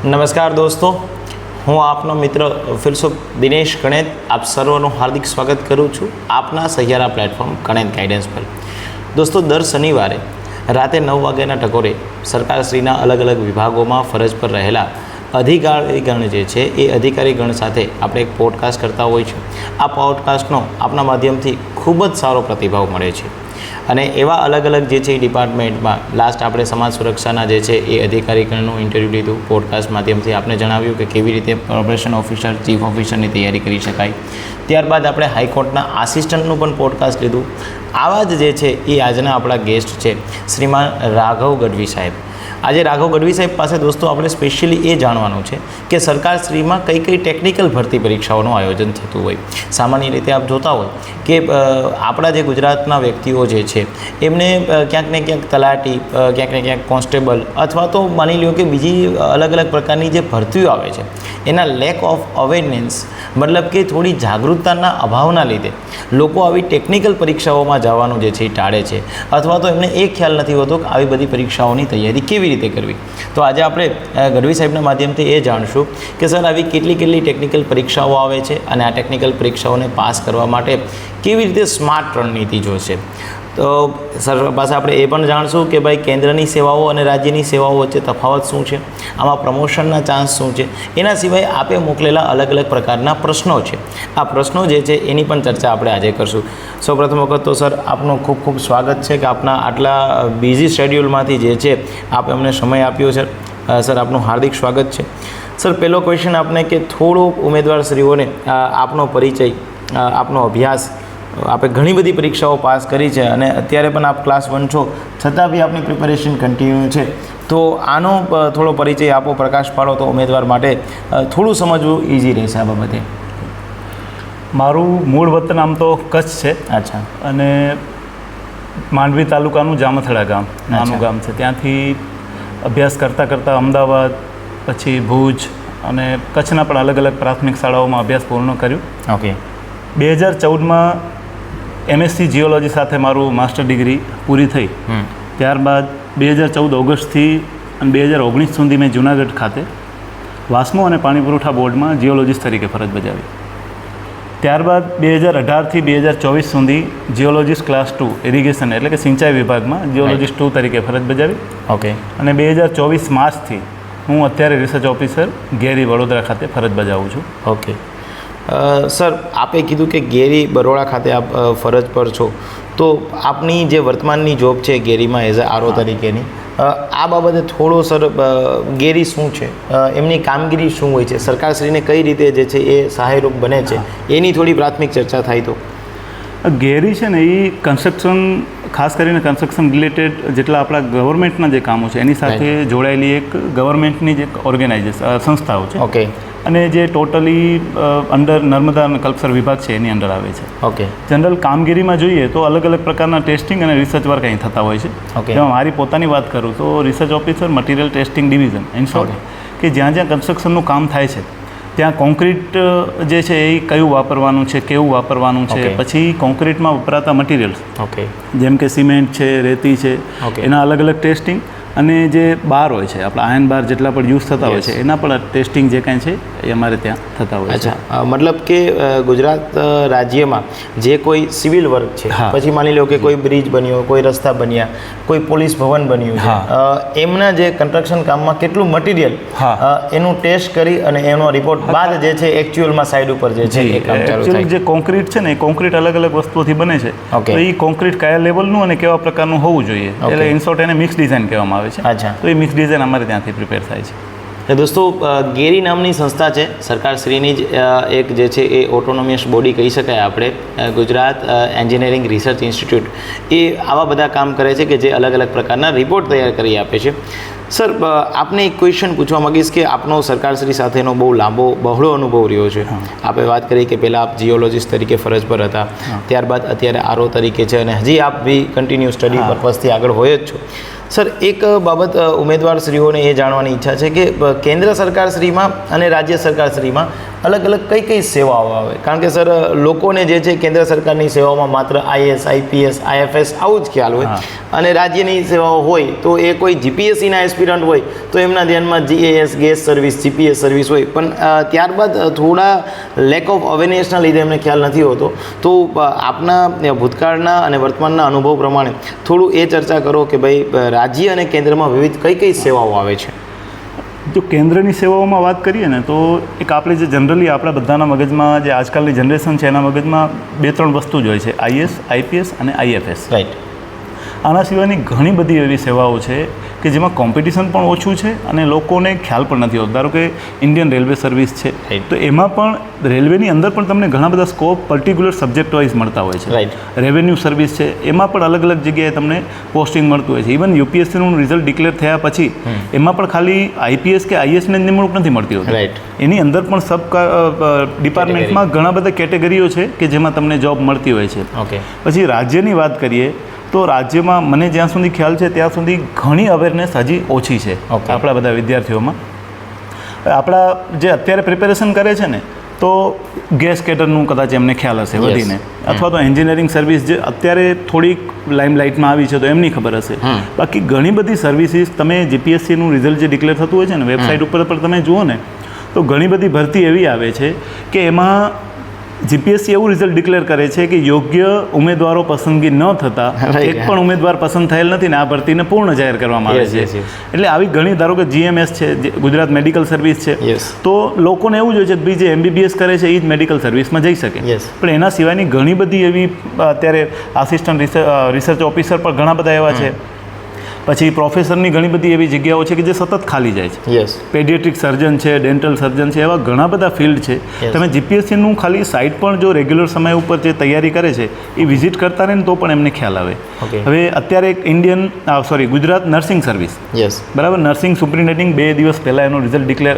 નમસ્કાર દોસ્તો, હું આપનો મિત્ર ફિલસુફ દિનેશ ગણેત આપ સર્વનું હાર્દિક સ્વાગત કરું છું આપના સહિયારા પ્લેટફોર્મ ગણેત ગાઈડન્સ પર. દોસ્તો, દર શનિવારે રાતે 9 વાગ્યાના ટકોરે સરકારશ્રીના અલગ અલગ વિભાગોમાં ફરજ પર રહેલા અધિકારીગણ જે છે એ અધિકારીગણ સાથે આપણે એક પોડકાસ્ટ કરતા હોય છે. આ પોડકાસ્ટનો આપણા માધ્યમથી ખૂબ જ સારો પ્રતિભાવ મળે છે અને એવા અલગ અલગ જે છે એ ડિપાર્ટમેન્ટમાં લાસ્ટ આપણે સમાજ સુરક્ષાના જે છે એ અધિકારીગણનું ઇન્ટરવ્યૂ લીધું. પોડકાસ્ટ માધ્યમથી આપણે જણાવ્યું કે કેવી રીતે ઓપરેશન ઓફિસર, ચીફ ઓફિસરની તૈયારી કરી શકાય. ત્યારબાદ આપણે હાઈકોર્ટના આસિસ્ટન્ટનું પણ પોડકાસ્ટ લીધું. આવા જ જે છે એ આજના આપણા ગેસ્ટ છે શ્રીમાન રાઘવ ગઢવી સાહેબ. આજે રાઘવ ગઢવી સાહેબ પાસે દોસ્તો આપણે સ્પેશિયલી એ જાણવાનું છે કે સરકારશ્રીમાં કઈ કઈ ટેકનિકલ ભરતી પરીક્ષાઓનું આયોજન થતું હોય. સામાન્ય રીતે આપ જોતા હોય કે આપણા જે ગુજરાતના વ્યક્તિઓ જે છે એમને ક્યાંક ને ક્યાંક તલાટી, ક્યાંક ને ક્યાંક કોન્સ્ટેબલ અથવા તો માની લો કે બીજી અલગ અલગ પ્રકારની જે ભરતીઓ આવે છે એના લેક ઓફ અવેરનેસ મતલબ કે થોડી જાગૃતતાના અભાવના લીધે લોકો આવી ટેકનિકલ પરીક્ષાઓમાં જવાનું જે છે એ ટાળે છે અથવા તો એમને એ ખ્યાલ નથી હોતો કે આવી બધી પરીક્ષાઓની તૈયારી કેવી રીતે કરવી. તો આજે આપણે ગઢવી સાહેબના માધ્યમથી એ જાણશું કે સર આવી કેટલી ટેકનિકલ પરીક્ષાઓ આવે છે અને આ ટેકનિકલ પરીક્ષાઓને પાસ કરવા માટે કેવી રીતે સ્માર્ટ રણનીતિ જોશે. તો સર પાસે આપણે એ પણ જાણશું કે ભાઈ કેન્દ્રની સેવાઓ અને રાજ્યની સેવાઓ વચ્ચે તફાવત શું છે, આમાં પ્રમોશનના ચાન્સ શું છે, એના સિવાય આપે મોકલેલા અલગ અલગ પ્રકારના પ્રશ્નો છે. આ પ્રશ્નો જે છે એની પણ ચર્ચા આપણે આજે કરશું. સૌપ્રથમ વખત તો સર આપનું ખૂબ ખૂબ સ્વાગત છે કે આપના આટલા બિઝી શેડ્યુલમાંથી જે છે આપે અમને સમય આપ્યો છે. સર આપનું હાર્દિક સ્વાગત છે. સર પહેલો ક્વેશ્ચન આપને કે થોડુંક ઉમેદવારશ્રીઓને આપનો પરિચય, આપનો અભ્યાસ, આપણે ઘણી બધી પરીક્ષાઓ પાસ કરી છે અને અત્યારે પણ આપ ક્લાસ 1 છો છતાં બી આપની પ્રિપેરેશન કન્ટિન્યુ છે. તો આનો થોડો પરિચય આપો, પ્રકાશ પાડો તો ઉમેદવાર માટે થોડું સમજવું ઇઝી રહેશે આ બાબતે. મારું મૂળ વતન આમ તો કચ્છ છે. અચ્છા. અને માંડવી તાલુકાનું જામથડા ગામ નાનું ગામ છે. ત્યાંથી અભ્યાસ કરતાં અમદાવાદ, પછી ભુજ અને કચ્છના પણ અલગ અલગ પ્રાથમિક શાળાઓમાં અભ્યાસ પૂર્ણ કર્યું. ઓકે. 2014માં MSc જીઓલોજી સાથે મારું માસ્ટર ડિગ્રી પૂરી થઈ. ત્યારબાદ 2014 ઓગસ્ટથી અને 2019 સુધી મેં જૂનાગઢ ખાતે વાસ્મો અને પાણી પુરવઠા બોર્ડમાં જીઓલોજીસ્ટ તરીકે ફરજ બજાવી. ત્યારબાદ 2018થી 2024 સુધી જીઓલોજીસ્ટ ક્લાસ 2 ઇરિગેશન એટલે કે સિંચાઈ વિભાગમાં જીઓલોજીસ્ટ 2 તરીકે ફરજ બજાવી. ઓકે. અને 2024 માર્ચથી હું અત્યારે રિસર્ચ ઓફિસર ગેરી વડોદરા ખાતે ફરજ બજાવું છું. ઓકે. સર આપે કીધું કે ગેરી બરોડા ખાતે આપ ફરજ પર છો, તો આપની જે વર્તમાનની જોબ છે ગેરીમાં એઝ અ આરઓ તરીકેની, આ બાબતે થોડો સર ગેરી શું છે, એમની કામગીરી શું હોય છે, સરકારશ્રીને કઈ રીતે જે છે એ સહાયરૂપ બને છે, એની થોડી પ્રાથમિક ચર્ચા થાય તો. ગેરી છે ને એ કન્સ્ટ્રક્શન, ખાસ કરીને કન્સ્ટ્રક્શન રિલેટેડ જેટલા આપણા ગવર્મેન્ટના જે કામો છે એની સાથે જોડાયેલી એક ગવર્મેન્ટની જે ઓર્ગેનાઇઝેશન સંસ્થાઓ છે. ઓકે. અને જે ટોટલી અંડર નર્મદા અને કલ્પસર વિભાગ છે એની અંડર આવે છે. ઓકે. જનરલ કામગીરીમાં જોઈએ તો અલગ અલગ પ્રકારના ટેસ્ટિંગ અને રિસર્ચ વર્ક અહીં થતા હોય છે. ઓકે. જેમાં મારી પોતાની વાત કરું તો research officer material testing division in short, કે જ્યાં કન્સ્ટ્રક્શનનું કામ થાય છે ત્યાં કોન્ક્રીટ જે છે એ કયું વાપરવાનું છે, કેવું વાપરવાનું છે, પછી કોન્ક્રીટમાં વપરાતા મટીરિયલ્સ, ઓકે, જેમ કે સિમેન્ટ છે, રેતી છે, એના અલગ અલગ ટેસ્ટિંગ, અને જે બાર હોય છે આપણા આયર્ન બાર જેટલા પણ યુઝ થતા હોય છે એના પણ ટેસ્ટિંગ જે કાંઈ છે એ અમારે ત્યાં થતા હોય છે. અચ્છા. મતલબ કે ગુજરાત રાજ્યમાં જે કોઈ સિવિલ વર્ક છે, પછી માની લો કે કોઈ બ્રિજ બન્યો, કોઈ રસ્તા બન્યા, કોઈ પોલીસ ભવન બન્યું છે, એમના જે કન્સ્ટ્રક્શન કામમાં કેટલું મટીરિયલ એનું ટેસ્ટ કરી અને એનો રિપોર્ટ બાદ જે છે એકચ્યુઅલમાં સાઈડ ઉપર જે છે એ કામ ચાલુ થાય. જે કોન્ક્રીટ છે ને એ કોન્ક્રીટ અલગ અલગ વસ્તુઓથી બને છે. તો એ કોન્ક્રીટ કયા લેવલનું અને કેવા પ્રકારનું હોવું જોઈએ, એટલે ઇન શોર્ટ એને મિક્સ ડિઝાઇન કહેવામાં આવે છે. અચ્છા. તો એ મિક્સ ડિઝાઇન અમારે ત્યાંથી પ્રિપેર થાય છે. દોસ્તો, ગેરી નામની સંસ્થા છે, સરકારશ્રીની જ એક જે છે એ ઓટોનોમિયસ બોડી કહી શકાય આપણે, ગુજરાત એન્જિનિયરિંગ રિસર્ચ ઇન્સ્ટિટ્યૂટ, એ આવા બધા કામ કરે છે કે જે અલગ અલગ પ્રકારના રિપોર્ટ તૈયાર કરી આપે છે. સર આપને એક ક્વેશ્ચન પૂછવા માગીશ કે આપનો સરકારશ્રી સાથેનો બહુ લાંબો બહોળો અનુભવ રહ્યો છે. આપણે વાત કરી કે પહેલાં આપ જીઓલોજીસ્ટ તરીકે ફરજ પર હતા, ત્યારબાદ અત્યારે આરઓ તરીકે છે અને હજી આપ બી કન્ટિન્યુ સ્ટડી પર્પઝથી આગળ હોય જ છો. સર એક બાબત ઉમેદવારશ્રીઓને એ જાણવાની ઈચ્છા છે કે કેન્દ્ર સરકારશ્રીમાં અને રાજ્ય સરકારશ્રીમાં અલગ અલગ કઈ કઈ સેવાઓ આવે, કારણ કે સર લોકોને જે છે કેન્દ્ર સરકારની સેવાઓમાં માત્ર આઈએએસ આઈપીએસ આઈએફએસ આવું જ ખ્યાલ હોય, અને રાજ્યની સેવાઓ હોય તો એ કોઈ જીપીએસસીના એસ્પિરન્ટ હોય તો એમના ધ્યાનમાં જીએએસ ગેસ સર્વિસ જીપીએસ સર્વિસ હોય, પણ ત્યારબાદ થોડા લેક ઓફ અવેરનેસના લીધે એમને ખ્યાલ નથી હોતો. તો આપના ભૂતકાળના અને વર્તમાનના અનુભવ પ્રમાણે થોડું એ ચર્ચા કરો કે ભાઈ રાજ્ય અને કેન્દ્રમાં વિવિધ કઈ કઈ સેવાઓ આવે છે. જો કેન્દ્રની સેવાઓમાં વાત કરીએ ને તો એક આપણે જે જનરલી આપણા બધાના મગજમાં જે આજકાલની જનરેશન છે એના મગજમાં 2-3 વસ્તુ જ હોય છે, આઈએસ આઈપીએસ અને આઈએફએસ. રાઈટ. આના સિવાયની ઘણી બધી એવી સેવાઓ છે કે જેમાં કોમ્પિટિશન પણ ઓછું છે અને લોકોને ખ્યાલ પણ નથી હોતો. ધારો કે ઇન્ડિયન રેલવે સર્વિસ છે, તો એમાં પણ રેલવેની અંદર પણ તમને ઘણા બધા સ્કોપ પર્ટિક્યુલર સબ્જેક્ટ વાઇઝ મળતા હોય છે. રાઈટ. રેવન્યુ સર્વિસ છે, એમાં પણ અલગ અલગ જગ્યાએ તમને પોસ્ટિંગ મળતું હોય છે. ઇવન યુપીએસસીનું રિઝલ્ટ ડિક્લેર થયા પછી એમાં પણ ખાલી આઈપીએસ કે આઈએસને નિમણૂક નથી મળતી હોતી. રાઈટ. એની અંદર પણ સબ ડિપાર્ટમેન્ટમાં ઘણા બધા કેટેગરીઓ છે કે જેમાં તમને જોબ મળતી હોય છે. ઓકે. પછી રાજ્યની વાત કરીએ તો રાજ્યમાં મને જ્યાં સુધી ખ્યાલ છે ત્યાં સુધી ઘણી અવેરનેસ હજી ઓછી છે આપણા બધા વિદ્યાર્થીઓમાં. આપણા જે અત્યારે પ્રિપેરેશન કરે છે ને તો ગેસ કેડરનું કદાચ એમને ખ્યાલ હશે વધીને, અથવા તો એન્જિનિયરિંગ સર્વિસ જે અત્યારે થોડીક લાઇમલાઇટમાં આવી છે તો એમની ખબર હશે. બાકી ઘણી બધી સર્વિસીસ તમે જીપીએસસીનું રિઝલ્ટ જે ડિક્લેર થતું હોય છે ને વેબસાઇટ ઉપર પણ તમે જુઓ ને તો ઘણી બધી ભરતી એવી આવે છે કે એમાં જીપીએસસી એવું રિઝલ્ટ ડિક્લેર કરે છે કે યોગ્ય ઉમેદવારો પસંદગી ન થતાં એક પણ ઉમેદવાર પસંદ થયેલ નથી ને આ ભરતીને પૂર્ણ જાહેર કરવામાં આવે છે. એટલે આવી ઘણી, ધારો કે જીએમએસ છે, ગુજરાત મેડિકલ સર્વિસ છે, તો લોકોને એવું જ હોય છે કે ભાઈ જે એમબીબીએસ કરે છે એ જ મેડિકલ સર્વિસમાં જઈ શકે, પણ એના સિવાયની ઘણી બધી એવી અત્યારે આસિસ્ટન્ટ રિસર્ચ ઓફિસર પણ ઘણા બધા એવા છે. પછી પ્રોફેસરની ઘણી બધી એવી જગ્યાઓ છે કે જે સતત ખાલી જાય છે. યસ. પેડિયાટ્રિક સર્જન છે, ડેન્ટલ સર્જન છે, એવા ઘણા બધા ફિલ્ડ છે. તમે જીપીએસસીનું ખાલી સાઇટ પણ જો રેગ્યુલર સમય ઉપર જે તૈયારી કરે છે એ વિઝિટ કરતા રહે ને તો પણ એમને ખ્યાલ આવે. હવે અત્યારે એક ગુજરાત નર્સિંગ સર્વિસ, યસ, બરાબર, નર્સિંગ સુપ્રિન્ટેન્ડિંગ 2 દિવસ પહેલાં એનું રિઝલ્ટ ડિક્લેર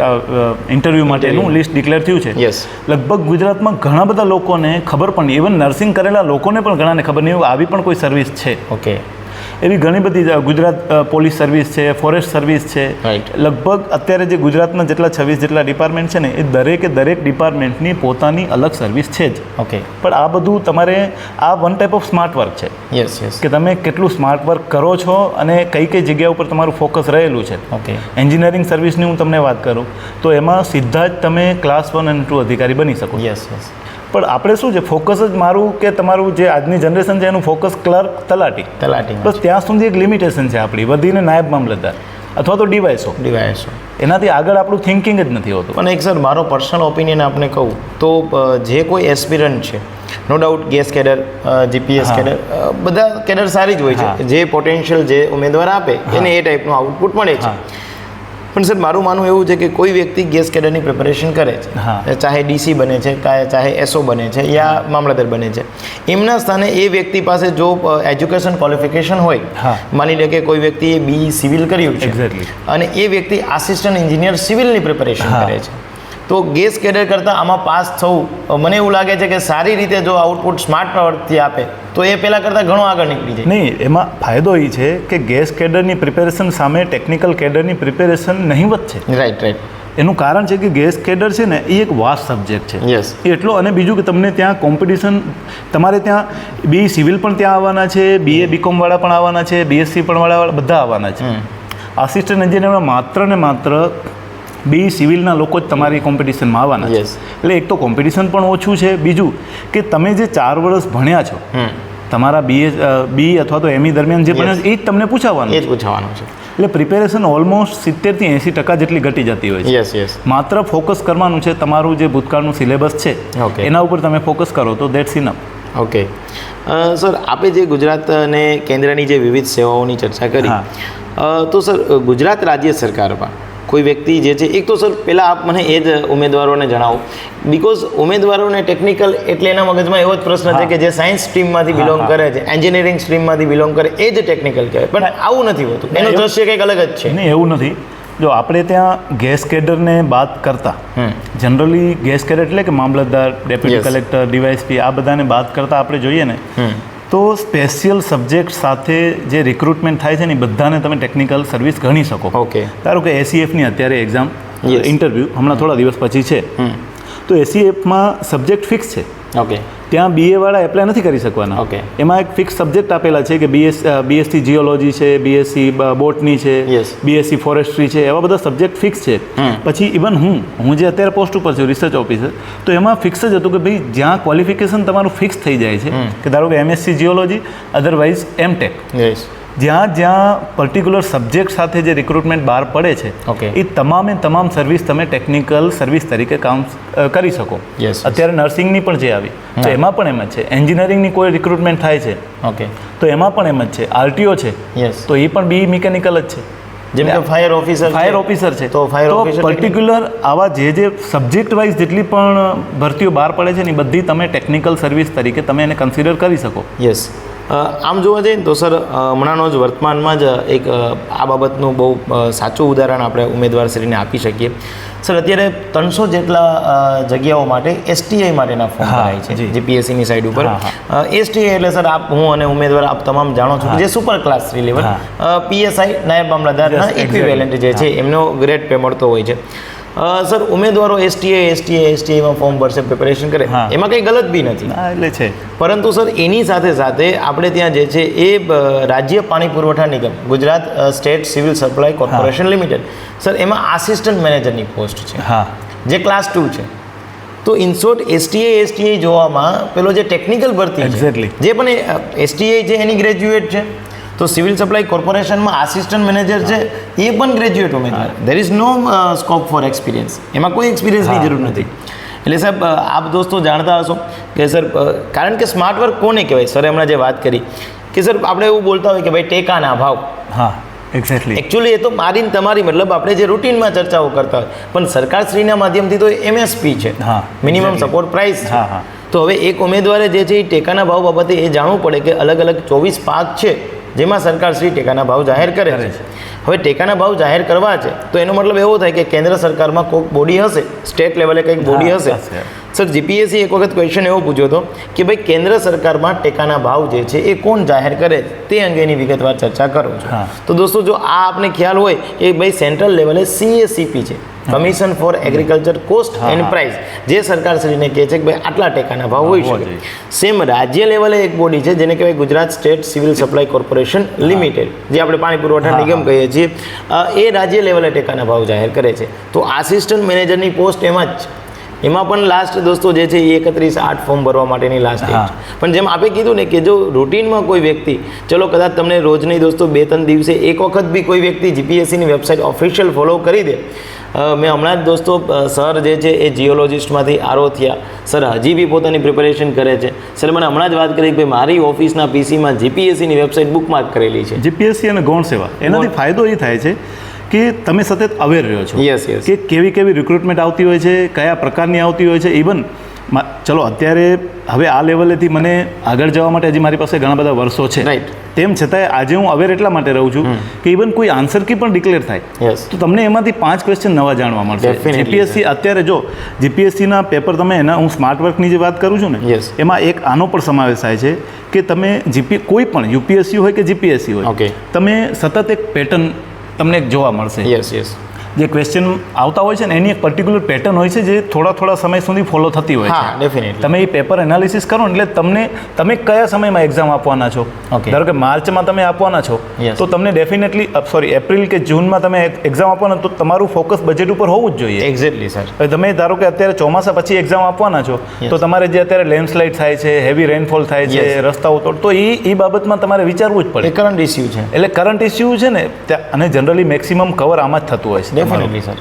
ઇન્ટરવ્યૂ માટેનું લિસ્ટ ડિક્લેર થયું છે. યસ. લગભગ ગુજરાતમાં ઘણા બધા લોકોને ખબર પણ નહીં, ઇવન નર્સિંગ કરેલા લોકોને પણ ઘણાને ખબર નહીં આવી પણ કોઈ સર્વિસ છે. ઓકે. એવી ઘણી બધી ગુજરાત પોલીસ સર્વિસ છે, ફોરેસ્ટ સર્વિસ છે. લગભગ અત્યારે જે ગુજરાતના જેટલા 26 જેટલા ડિપાર્ટમેન્ટ છે ને એ દરેક ડિપાર્ટમેન્ટની પોતાની અલગ સર્વિસ છે જ. ઓકે. પણ આ બધું તમારે આ one type of smart work છે. Yes yes. કે તમે કેટલું સ્માર્ટ વર્ક કરો છો અને કઈ કઈ જગ્યા ઉપર તમારું ફોકસ રહેલું છે. ઓકે. એન્જિનિયરિંગ સર્વિસની હું તમને વાત કરું તો એમાં સીધા જ તમે ક્લાસ 1 અને 2 અધિકારી બની શકો. Yes yes. પણ આપણે શું છે, ફોકસ જ મારું કે તમારું જે આજની જનરેશન છે એનું ફોકસ ક્લર્ક તલાટી બસ ત્યાં સુધી એક લિમિટેશન છે આપણી, વધીને નાયબ મામલતદાર અથવા તો ડીવાયસો. એનાથી આગળ આપણું થિંકિંગ જ નથી હોતું. પણ એક સર મારો પર્સનલ ઓપિનિયન આપને કહું તો જે કોઈ એસ્પિરન્ટ છે, no doubt GAS cadre, GPS cadre, બધા કેડર સારી જ હોય છે. જે પોટેન્શિયલ જે ઉમેદવાર આપે એને એ ટાઈપનું આઉટપુટ મળે છે. પણ સર મારું માનવું એવું છે કે કોઈ વ્યક્તિ ગેસ કેડરની પ્રિપેરેશન કરે છે, ચાહે ડીસી બને છે, ચાહે એસઓ બને છે યા મામલતદાર બને છે, એમના સ્થાને એ વ્યક્તિ પાસે જો એજ્યુકેશન ક્વોલિફિકેશન હોય, માની લે કે કોઈ વ્યક્તિએ BE સિવિલ કર્યું છે અને એ વ્યક્તિ આસિસ્ટન્ટ એન્જિનિયર સિવિલની પ્રિપેરેશન કરે છે, તો ગેસ કેડર કરતાં આમાં પાસ થવું મને એવું લાગે છે કે સારી રીતે જો આઉટપુટ સ્માર્ટ વર્કથી આપે તો એ પહેલાં કરતાં ઘણું આગળ નીકળી જાય. નહીં, એમાં ફાયદો એ છે કે ગેસ કેડરની પ્રિપેરેશન સામે ટેકનિકલ કેડરની પ્રિપેરેશન નહીવત છે. રાઈટ. એનું કારણ છે કે ગેસ કેડર છે ને એ એક વાસ્ટ સબ્જેક્ટ છે. યસ. એટલો, અને બીજું કે તમને ત્યાં કોમ્પિટિશન, તમારે ત્યાં BE સિવિલ પણ ત્યાં આવવાના છે, BA BCom વાળા પણ આવવાના છે, BSc પણ વાળા બધા આવવાના છે. આસિસ્ટન્ટ એન્જિનિયરમાં માત્ર ને માત્ર BE સિવિલના લોકો જ તમારી કોમ્પિટિશનમાં આવવાના છે. એટલે એક તો કોમ્પિટિશન પણ ઓછું છે, બીજું કે તમે જે 4 વર્ષ ભણ્યા છો તમારા BE અથવા તો ME દરમિયાન જે ભણ્યા છે એ જ તમને પૂછાવાનું છે. એટલે પ્રિપેરેશન ઓલમોસ્ટ 70 થી 80% જેટલી ઘટી જતી હોય છે. યસ. માત્ર ફોકસ કરવાનું છે તમારું જે ભૂતકાળનું સિલેબસ છે એના ઉપર તમે ફોકસ કરો તો દેટ્સ ઇનફ. ઓકે. સર આપણે જે ગુજરાત અને કેન્દ્રની જે વિવિધ સેવાઓની ચર્ચા કરી, તો સર ગુજરાત રાજ્ય સરકારમાં કોઈ વ્યક્તિ જે છે, એક તો સર પહેલાં આપ મને એ જ ઉમેદવારોને જણાવો, બિકોઝ ઉમેદવારોને ટેકનિકલ એટલે એના મગજમાં એવો જ પ્રશ્ન છે કે જે સાયન્સ સ્ટ્રીમમાંથી બિલોંગ કરે છે, એન્જિનિયરિંગ સ્ટ્રીમમાંથી બિલોંગ કરે એ જ ટેકનિકલ કહેવાય, પણ આવું નથી હોતું. એનું દ્રશ્ય કંઈક અલગ જ છે. નહીં, એવું નથી. જો આપણે ત્યાં ગેસ કેડરને બાદ કરતા જનરલી ગેસ કેડર એટલે કે મામલતદાર, ડેપ્યુટી કલેક્ટર, ડીવાયએસપી આ બધાને બાદ કરતાં આપણે જોઈએ ને તો સ્પેશિયલ સબ્જેક્ટ સાથે જે રિક્રુટમેન્ટ થાય છે ને એ બધાને તમે ટેકનિકલ સર્વિસ ગણી શકો. ઓકે. ધારો કે એસીએફની અત્યારે એક્ઝામ Yes. ઇન્ટરવ્યૂ હમણાં થોડા દિવસ પછી છે, તો એસીએફમાં સબ્જેક્ટ ફિક્સ છે. ઓકે. ત્યાં બીએવાળા એપ્લાય નથી કરી શકવાના. Okay. એમાં એક ફિક્સ સબ્જેક્ટ આપેલા છે કે બીએસસી જીઓલોજી છે, બીએસસી બોટની છે, Yes. બીએસસી ફોરેસ્ટ્રી છે, એવા બધા સબ્જેક્ટ ફિક્સ છે. પછી ઇવન હું જે અત્યારે પોસ્ટ ઉપર છું રિસર્ચ ઓફિસર, તો એમાં ફિક્સ જ હતું કે ભાઈ જ્યાં ક્વોલિફિકેશન તમારું ફિક્સ થઈ જાય છે કે ધારો કે MSc geology, otherwise MTech, yes. જ્યાં પર્ટિક્યુલર સબ્જેક્ટ સાથે જે રિક્રુટમેન્ટ બહાર પડે છે Okay. એ તમામ સર્વિસ તમે ટેકનિકલ સર્વિસ તરીકે કામ કરી શકો. Yes. અત્યારે નર્સિંગની પણ જે આવી તો એમાં પણ એમ જ છે. એન્જિનિયરિંગની કોઈ રિક્રુટમેન્ટ થાય છે ઓકે. તો એમાં પણ એમ જ છે. આરટીઓ છે યસ. તો એ પણ બી મિકેનિકલ જ છે. જેમ કે ફાયર ઓફિસર છે તો ફાયર ઓફિસર પર્ટિક્યુલર આવા જે સબ્જેક્ટ વાઇઝ જેટલી પણ ભરતીઓ બહાર પડે છે ને એ બધી તમે ટેકનિકલ સર્વિસ તરીકે તમે એને કન્સિડર કરી શકો. યસ. આમ જોવા જઈએ ને તો સર હમણાંનો જ વર્તમાનમાં જ એક આ બાબતનું બહુ સાચું ઉદાહરણ આપણે ઉમેદવારશ્રીને આપી શકીએ. સર અત્યારે 300 જેટલા જગ્યાઓ માટે એસટીઆઈ માટેના ફોર્મ ભરાય છે જીપીએસસીની સાઈડ ઉપર. એસટીઆઈ એટલે સર હું અને ઉમેદવાર આપ તમામ જાણો છો કે જે સુપર ક્લાસ 3 લેવલ પીએસઆઈ નાયબ મામલતદારના ઇક્વિવેલન્ટ જે છે એમનો ગ્રેડ પે મળતો હોય છે. સર ઉમેદવારો એસટીઆઈમાં ફોર્મ ભરશે, પ્રિપેરેશન કરે, એમાં કંઈ ગલત બી નથી એટલે છે. પરંતુ સર એની સાથે સાથે આપણે ત્યાં જે છે એ રાજ્ય પાણી પુરવઠા નિગમ, Gujarat state civil supply corporation limited, sir એમાં આસિસ્ટન્ટ મેનેજરની પોસ્ટ છે જે ક્લાસ 2 છે. તો ઇન શોર્ટ એસટીઆઈ જોવામાં પેલો જે ટેકનિકલ ભરતી એક્ઝેક્ટલી જે પણ એસટીઆઈ છે એની ગ્રેજ્યુએટ છે, તો સિવિલ સપ્લાય કોર્પોરેશનમાં આસિસ્ટન્ટ મેનેજર છે એ પણ ગ્રેજ્યુએટ ઉમેદવાર. There is no scope for experience, એમાં કોઈ એક્સપિરિયન્સની જરૂર નથી. એટલે સાહેબ આપ દોસ્તો જાણતા હશો કે સર કારણ કે સ્માર્ટ વર્ક કોને કહેવાય? સર હમણાં જે વાત કરી કે સર આપણે એવું બોલતા હોય કે ભાઈ ટેકાના ભાવ. એક્ઝેક્ટલી. એકચ્યુઅલી એ તો મારી ને તમારી મતલબ આપણે જે રૂટીનમાં ચર્ચાઓ કરતા હોય, પણ સરકારશ્રીના માધ્યમથી તો એમએસપી છે, મિનિમમ સપોર્ટ પ્રાઇસ છે. તો હવે એક ઉમેદવારે જે છે એ ટેકાના ભાવ બાબતે એ જાણવું પડે કે અલગ અલગ 24 પાક છે જેમાં સરકારશ્રી ટેકાના ભાવ જાહેર કરે છે. હવે ટેકાના ભાવ જાહેર કરવા છે તો એનો મતલબ એવો થાય કે કેન્દ્ર સરકારમાં કોઈક બોડી હશે, સ્ટેટ લેવલે કંઈક બોડી હશે. સર જીપીએસસી એક વખત ક્વેશ્ચન એવો પૂછ્યો હતો કે ભાઈ કેન્દ્ર સરકારમાં ટેકાના ભાવ જે છે એ કોણ જાહેર કરે તે અંગેની વિગતવાર ચર્ચા કરો છો. તો દોસ્તો જો આ આપને ખ્યાલ હોય કે ભાઈ સેન્ટ્રલ લેવલે CACP છે, commission four agriculture cost and price, જે સરકારશ્રીને કહે છે કે ભાઈ આટલા ટેકાના ભાવ હોઈ શકે. સેમ રાજ્ય લેવલે એક બોડી છે જેને કહેવાય Gujarat state civil supply corporation limited, જે આપણે પાણી પુરવઠા નિગમ કહીએ છીએ, એ રાજ્ય લેવલે ટેકાના ભાવ જાહેર કરે છે. તો આસિસ્ટન્ટ મેનેજરની પોસ્ટ એમાં જ છે. એમાં પણ લાસ્ટ દોસ્તો જે છે એ 31/8 ફોર્મ ભરવા માટેની લાસ્ટ ડેટ છે. પણ જેમ આપણે કીધું ને કે જો રૂટીનમાં કોઈ વ્યક્તિ, ચલો કદાચ તમને રોજ નહીં દોસ્તો 2-3 દિવસે એક વખત બી કોઈ વ્યક્તિ જીપીએસસીની વેબસાઇટ ઓફિશિયલ ફોલો કરી દે. મેં હમણાં જ દોસ્તો સર જે છે એ જીઓલોજિસ્ટમાંથી આરો થયા, સર હજી બી પોતાની પ્રિપેરેશન કરે છે. સર મને હમણાં જ વાત કરી કે ભાઈ મારી ઓફિસના પીસીમાં જીપીએસસીની વેબસાઇટ બુકમાર્ક કરેલી છે. જીપીએસસી અને ગૌણ સેવા, એનાથી ફાયદો એ થાય છે કે તમે સતત અવેર રહ્યો છો કે કેવી રિક્રુટમેન્ટ આવતી હોય છે, કયા પ્રકારની આવતી હોય છે. ઇવન ચલો અત્યારે હવે આ લેવલેથી મને આગળ જવા માટે હજી મારી પાસે ઘણા બધા વર્ષો છે, રાઈટ. તેમ છતાંય આજે હું અવેર એટલા માટે રહું છું કે ઇવન કોઈ આન્સર કી પણ ડિક્લેર થાય તો તમને એમાંથી 5 ક્વેશ્ચન નવા જાણવા મળશે. જીપીએસસી અત્યારે જો જીપીએસસીના પેપર તમે એના, હું સ્માર્ટ વર્કની જે વાત કરું છું ને એમાં એક આનો પણ સમાવેશ થાય છે કે તમે કોઈ પણ યુપીએસસી હોય કે જીપીએસસી હોય, તમે સતત એક પેટર્ન તમને જોવા મળશે. જે ક્વેશ્ચન આવતા હોય છે ને એની એક પર્ટિક્યુલર પેટર્ન હોય છે જે થોડા સમય સુધી ફોલો થતી હોય છે. તમે એ પેપર એનાલિસિસ કરો ને એટલે તમે કયા સમયમાં એક્ઝામ આપવાના છો. ધારો કે માર્ચમાં તમે આપવાના છો તો તમને ડેફિનેટલી એપ્રિલ કે જૂનમાં તમે એક્ઝામ આપવાના તો તમારું ફોકસ બજેટ ઉપર હોવું જ જોઈએ. Exactly sir. તમે ધારો કે અત્યારે ચોમાસા પછી એક્ઝામ આપવાના છો તો તમારે જે અત્યારે લેન્ડસ્લાઇડ થાય છે, હેવી રેનફોલ થાય છે, રસ્તાઓ તોડ, તો એ બાબતમાં તમારે વિચારવું જ પડે. કરંટ ઇસ્યુ છે એટલે કરંટ ઇસ્યુ છે ને, અને જનરલી મેક્સિમમ કવર આમાં જ થતું હોય છે. Definitely sir.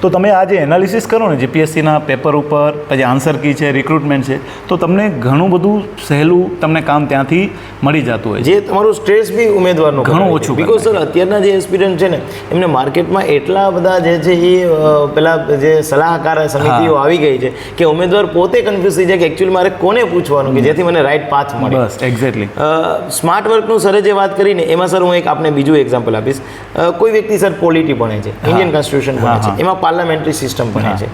તો તમે આ જે એનાલિસિસ કરો ને જીપીએસસીના પેપર ઉપર, પછી આન્સર કી છે, રિક્રુટમેન્ટ છે, તો તમને ઘણું બધું સહેલું તમને કામ ત્યાંથી મળી જતું હોય છે. જે તમારું સ્ટ્રેસ બી ઉમેદવારનું ઘણું ઓછું, બીકોઝ સર અત્યારના જે એસ્પિરન્ટ છે ને એમને માર્કેટમાં એટલા બધા જે છે એ પેલા જે સલાહકાર સમિતિઓ આવી ગઈ છે કે ઉમેદવાર પોતે કન્ફ્યુઝ થઈ જાય કે એકચ્યુઅલી મારે કોને પૂછવાનું કે જેથી મને રાઈટ પાથ મળે. બસ એક્ઝેક્ટલી. સ્માર્ટ વર્કનું સરે જે વાત કરીને એમાં સર હું એક આપને બીજું એક્ઝામ્પલ આપીશ. કોઈ વ્યક્તિ સર પોલિટી ભણે છે, ઇન્ડિયન કોન્સ્ટિટ્યુશન ભણે છે, એમાં પાર્લામેન્ટરી સિસ્ટમ ભણે છે,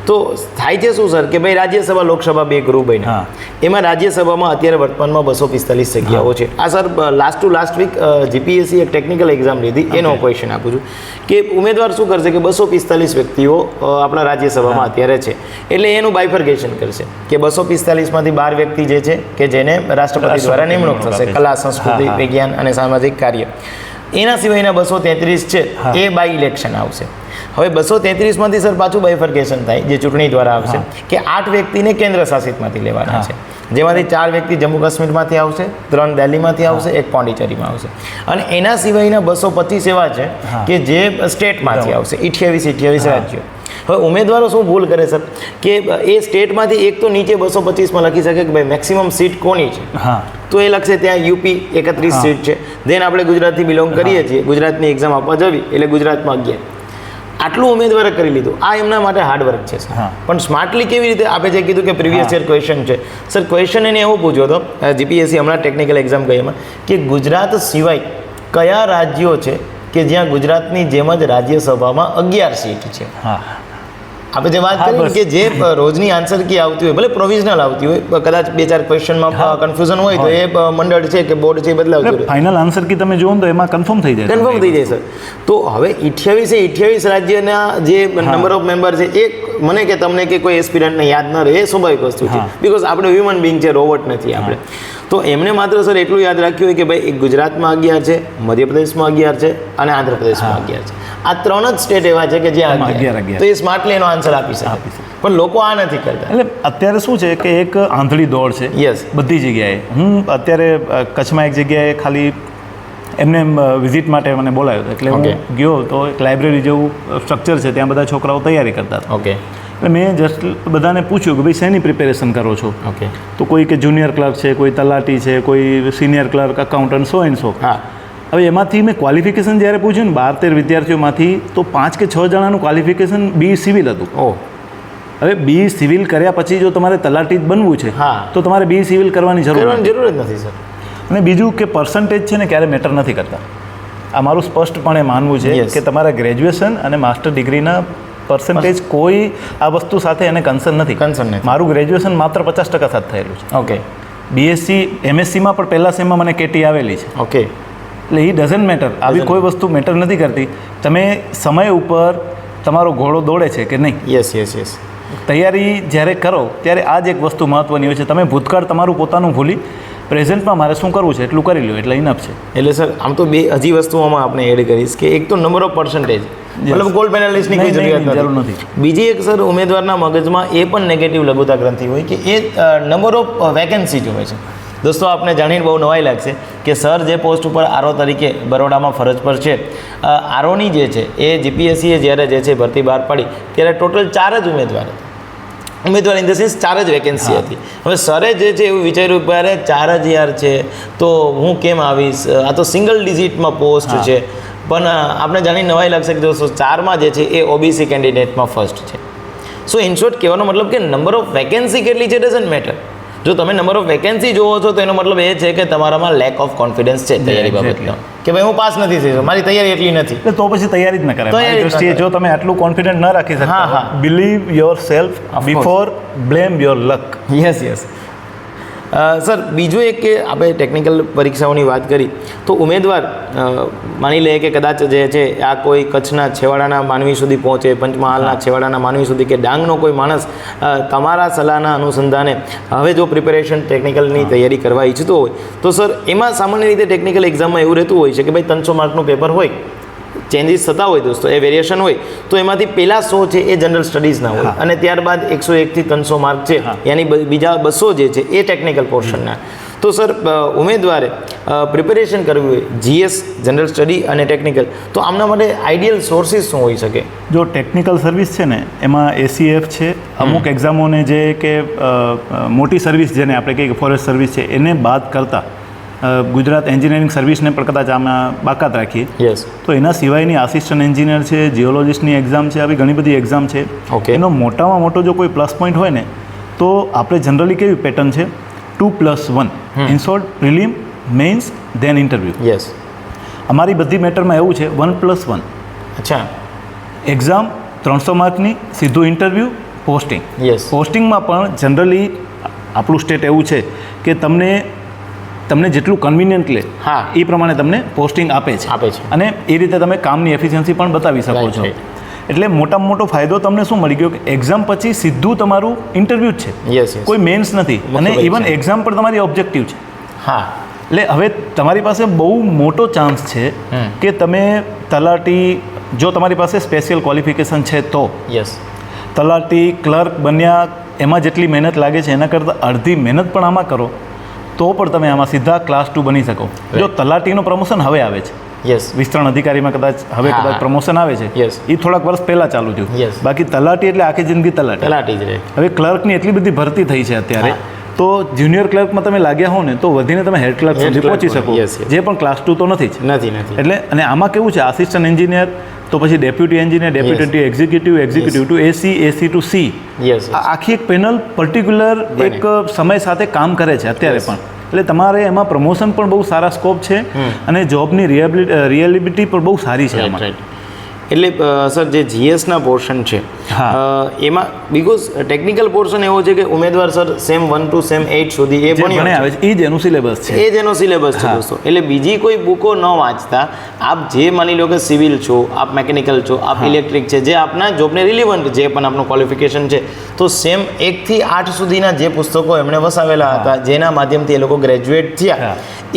તો તો થાય છે શું સર કે ભાઈ રાજ્યસભા લોકસભા 2 ગ્રુપ બન્યા. એમાં રાજ્યસભામાં અત્યારે વર્તમાનમાં 245 જગ્યાઓ છે. આ સર લાસ્ટ વીક જીપીએસસી એક ટેકનિકલ એક્ઝામ લીધી, એનો ક્વેશ્ચન આપું છું કે ઉમેદવાર શું કરશે કે 245 વ્યક્તિઓ આપણા રાજ્યસભામાં અત્યારે છે, એટલે એનું બાયફર્ગેશન કરશે કે 245માંથી 12 વ્યક્તિ જે છે કે જેને રાષ્ટ્રપતિ દ્વારા નિમણૂક થશે, કલા, સંસ્કૃતિ, વિજ્ઞાન અને સામાજિક કાર્ય. એના સિવાયના 233 છે એ બાય ઇલેક્શન આવશે. હવે 233માંથી સર પાછું બાયફર્કેશન થાય, જે ચૂંટણી દ્વારા આવશે કે 8 વ્યક્તિને કેન્દ્ર શાસિતમાંથી લેવાના છે, જેમાંથી 4 વ્યક્તિ જમ્મુ કાશ્મીરમાંથી આવશે, 3 દિલ્હીમાંથી આવશે, 1 પોંડિચેરીમાં આવશે, અને એના સિવાયના 225 એવા છે કે જે સ્ટેટમાંથી આવશે, 28 રાજ્યો. હવે ઉમેદવારો શું ભૂલ કરે સર કે એ સ્ટેટમાંથી એક તો નીચે 225માં લખી શકે કે ભાઈ મેક્સિમમ સીટ કોની છે, તો એ લખશે ત્યાં યુપી 31 સીટ છે. દેન આપણે ગુજરાતથી બિલોંગ કરીએ છીએ, ગુજરાતની એક્ઝામ આપવા જવી એટલે ગુજરાતમાં 11. આટલું ઉમેદવારે કરી લીધું. આ એમના માટે હાર્ડવર્ક છે સર. પણ સ્માર્ટલી કેવી રીતે આપે છે કીધું કે પ્રીવિયસ યર ક્વેશ્ચન છે સર. ક્વેશ્ચન એને એવો પૂછ્યો હતો જીપીએસસી હમણાં ટેકનિકલ એક્ઝામ ગઈ એમાં કે ગુજરાત સિવાય કયા રાજ્યો છે કે જ્યાં ગુજરાતની જેમ જ રાજ્યસભામાં 11 સીટ છે. આપણે જે વાત કરી કે જે રોજની આન્સર કી આવતી હોય, ભલે પ્રોવિઝનલ આવતી હોય, કદાચ 2-4 ક્વેશ્ચનમાં કન્ફ્યુઝન હોય તો એ મંડળ છે કે બોર્ડ છે એ બદલાવતું હોય. ફાઇનલ આન્સર કી તમે જુઓ તો એમાં કન્ફર્મ થઈ જાય સર. તો હવે 28 રાજ્યના જે નંબર ઓફ મેમ્બર છે એ મને કે તમને કે કોઈ એસ્પિરન્ટને યાદ ન રહે, એ સ્વાભાવિક વસ્તુ છે, બિકોઝ આપણે હ્યુમન બિંગ છે, રોબોટ નથી આપણે. તો એમને માત્ર સર એટલું યાદ રાખ્યું હોય કે ભાઈ એક ગુજરાતમાં 11 છે, મધ્યપ્રદેશમાં 11 છે અને આંધ્રપ્રદેશમાં 11 છે. આ 3 જ સ્ટેટ એવા છે કે જ્યાં 11. તો એ સ્માર્ટલી એનો આન્સર આપી શકે, પણ લોકો આ નથી કરતા. એટલે અત્યારે શું છે કે એક આંધળી દોડ છે બધી જગ્યાએ. હું અત્યારે કચ્છમાં એક જગ્યાએ ખાલી એમને વિઝિટ માટે મને બોલાવ્યો હતો, એટલે હું ગયો તો એક લાઇબ્રેરી જેવું સ્ટ્રક્ચર છે, ત્યાં બધા છોકરાઓ તૈયારી કરતા હતા. એટલે મેં જસ્ટ બધાને પૂછ્યું કે ભાઈ શેની પ્રિપેરેશન કરો છો? તો કોઈ કે જુનિયર ક્લર્ક છે, કોઈ તલાટી છે, કોઈ senior clerk, accountant, so and so. હવે એમાંથી મેં ક્વોલિફિકેશન જ્યારે પૂછ્યું ને 12-13 વિદ્યાર્થીઓમાંથી, તો 5 કે 6 જણાનું ક્વોલિફિકેશન બી સિવિલ હતું. હવે બી સિવિલ કર્યા પછી જો તમારે તલાટી જ બનવું છે તો તમારે બી સિવિલ કરવાની જરૂર જ નથી સર. અને બીજું કે પર્સન્ટેજ છે ને ક્યારે મેટર નથી કરતા. આ મારું સ્પષ્ટપણે માનવું છે કે તમારા ગ્રેજ્યુએશન અને માસ્ટર ડિગ્રીના પર્સન્ટેજ કોઈ આ વસ્તુ સાથે એને કન્સર્ન નથી. મારું ગ્રેજ્યુએશન માત્ર 50% સાથે થયેલું છે. બીએસસી એમએસસીમાં પણ પહેલા સેમમાં મને કેટી આવેલી છે. એટલે એ ડઝન્ટ મેટર. આવી કોઈ વસ્તુ મેટર નથી કરતી. તમે સમય ઉપર તમારો ઘોડો દોડે છે કે નહીં. યસ. તૈયારી જ્યારે કરો ત્યારે આ જ એક વસ્તુ મહત્ત્વની હોય છે. તમે ભૂતકાળ તમારું પોતાનું ભૂલી પ્રેઝન્ટમાં મારે શું કરવું છે એટલું કરી લો એટલે ઇનફ છે. એટલે સર આમ તો હજી વસ્તુઓમાં આપણે એડ કરીશ કે એક તો નંબર ઓફ પર્સન્ટેજ, મતલબ ગોલ્ડ મેડલિસ્ટની કોઈ જરૂર નથી. બીજી એક સર ઉમેદવારના મગજમાં એ પણ નેગેટિવ લઘુતા ગ્રંથિ હોય કે એ નંબર ઓફ વેકેન્સી જોવે છે. દોસ્તો આપને જાણીને બહુ નવાઈ લાગશે કે સર જે પોસ્ટ ઉપર આરઓ તરીકે બરોડામાં ફરજ પર છે, આરઓની જે છે એ જીપીએસસીએ જ્યારે જે છે ભરતી બહાર પાડી ત્યારે ટોટલ 4 જ ઉમેદવાર ઇન ધ સેન્સ 4 જ વેકેન્સી હતી. હવે સરે જે છે એવું વિચાર્યું કે અરે 4 જ યાર છે તો હું કેમ આવીશ, આ તો સિંગલ ડિજિટમાં પોસ્ટ છે. પણ આપણે જાણીને નવાઈ લાગશે કે દોસ્તો 4માં જે છે એ ઓબીસી કેન્ડિડેટમાં ફર્સ્ટ છે. સો ઇન શોર્ટ કહેવાનો મતલબ કે નંબર ઓફ વેકેન્સી કેટલી છે ડઝન્ટ મેટર. જો તમે નંબર ઓફ વેકેન્સી જોવો છો તો એનો મતલબ એ છે કે તમારામાં લેક ઓફ કોન્ફિડન્સ છે તૈયારી બાબતનો, કે ભાઈ હું પાસ નથી થઈ શકતો, મારી તૈયારી એટલી નથી. તો પછી તૈયારી જ ન કરે. મારી દૃષ્ટિએ જો તમે આટલું કોન્ફિડન્ટ ન રાખી શકતા, believe your self before blame your luck. Yes. Sir બીજું એક કે આપણે ટેકનિકલ પરીક્ષાઓની વાત કરી તો ઉમેદવાર માની લે કે કદાચ જે છે આ કોઈ કચ્છના છેવાડાના માનવી સુધી પહોંચે, પંચમહાલના છેવાડાના માનવી સુધી કે ડાંગનો કોઈ માણસ તમારા સલાહના અનુસંધાને હવે જો પ્રિપેરેશન ટેકનિકલની તૈયારી કરવા ઈચ્છતો હોય તો સર એમાં સામાન્ય રીતે ટેકનિકલ એક્ઝામમાં એવું રહેતું હોય છે કે ભાઈ 300 માર્કનું પેપર હોય, ચેન્જીસ થતા હોય દોસ્તો, એ વેરિએશન હોય, તો એમાંથી પહેલાં 100 છે એ જનરલ સ્ટડીઝના હોય અને ત્યારબાદ 101થી 300 માર્ક છે યાની બીજા 200 જે છે એ ટેકનિકલ પોર્શનના. તો સર ઉમેદવારે પ્રિપેરેશન કરવી હોય જીએસ, જનરલ સ્ટડી અને ટેકનિકલ, તો આમના માટે આઈડિયલ સોર્સિસ શું હોઈ શકે? જો ટેકનિકલ સર્વિસ છે ને એમાં એસીએફ છે, અમુક એક્ઝામોને જે કે મોટી સર્વિસ જેને આપણે કહીએ કે ફોરેસ્ટ સર્વિસ છે એને બાદ કરતાં ગુજરાત એન્જિનિયરિંગ સર્વિસને પણ કદાચ આમાં બાકાત રાખીએ તો એના સિવાયની આસિસ્ટન્ટ એન્જિનિયર છે, જીઓલોજિસ્ટની એક્ઝામ છે, આવી ઘણી બધી એક્ઝામ છે. એનો મોટામાં મોટો જો કોઈ પ્લસ પોઈન્ટ હોય ને તો આપણે જનરલી કેવી પેટર્ન છે 2+1 in short prelim, mains, then interview. અમારી બધી મેટરમાં એવું છે 1+1. અચ્છા. એક્ઝામ 300 માર્કની, સીધું ઇન્ટરવ્યૂ, પોસ્ટિંગ. યસ. પોસ્ટિંગમાં પણ જનરલી આપણું સ્ટેટ એવું છે કે તમને જેટલું કન્વિનિયન્ટ લે હા. એ પ્રમાણે તમને પોસ્ટિંગ આપે છે. અને એ રીતે તમે કામની એફિશિયન્સી પણ બતાવી શકો છો. એટલે મોટામાં મોટો ફાયદો તમને શું મળી ગયો કે એક્ઝામ પછી સીધું તમારું ઇન્ટરવ્યૂ જ છે. યસ. કોઈ મેન્સ નથી. અને ઇવન એક્ઝામ પર તમારી ઓબ્જેક્ટિવ છે. હા. એટલે હવે તમારી પાસે બહુ મોટો ચાન્સ છે કે તમે તલાટી, જો તમારી પાસે સ્પેશિયલ ક્વોલિફિકેશન છે તો યસ, તલાટી ક્લર્ક બન્યા એમાં જેટલી મહેનત લાગે છે એના કરતાં અડધી મહેનત પણ આમાં કરો તો પણ તમે આમાં સીધા ક્લાસ 2 બની શકો. જો તલાટીનું પ્રમોશન હવે આવે છે, યસ, વિસ્તરણ અધિકારીમાં કદાચ પ્રમોશન આવે છે, યસ, એ થોડાક વર્ષ પહેલાં ચાલુ થયું. યસ. બાકી તલાટી એટલે આખી જિંદગી તલાટી જ રહે. હવે ક્લર્કની એટલી બધી ભરતી થઈ છે અત્યારે, તો જુનિયર ક્લર્કમાં તમે લાગ્યા હો ને તો વધીને તમે હેડ ક્લર્ક સુધી પહોંચી શકો, જે પણ ક્લાસ 2 તો નથી જ. નથી. એટલે અને આમાં કેવું છે, આસિસ્ટન્ટ એન્જિનિયર, તો પછી deputy engineer, deputy executive to AC, AC to C, આખી એક પેનલ પર્ટિક્યુલર એક સમય સાથે કામ કરે છે અત્યારે પણ. એટલે તમારે એમાં પ્રમોશન પણ બહુ સારા સ્કોપ છે અને જોબની રિયલિબિલિટી પણ બહુ સારી છે એમાં. એટલે સર જે જીએસના પોર્શન છે એમાં બીકોઝ ટેકનિકલ પોર્શન એવો છે કે ઉમેદવાર સર સેમ 1 to સેમ 8 સુધી એ પણ આવે છે, એ જ એનું સિલેબસ છે, એ જ એનો સિલેબસ છે દોસ્તો. એટલે બીજી કોઈ બુકો ન વાંચતા આપ જે માની લો કે સિવિલ છો, આપ મેકેનિકલ છો, આપ ઇલેક્ટ્રિક છે, જે આપના જોબને રિલિવન્ટ જે પણ આપનું ક્વોલિફિકેશન છે, તો સેમ 1 થી 8 સુધીના જે પુસ્તકો એમણે વસાવેલા હતા, જેના માધ્યમથી એ લોકો ગ્રેજ્યુએટ થયા,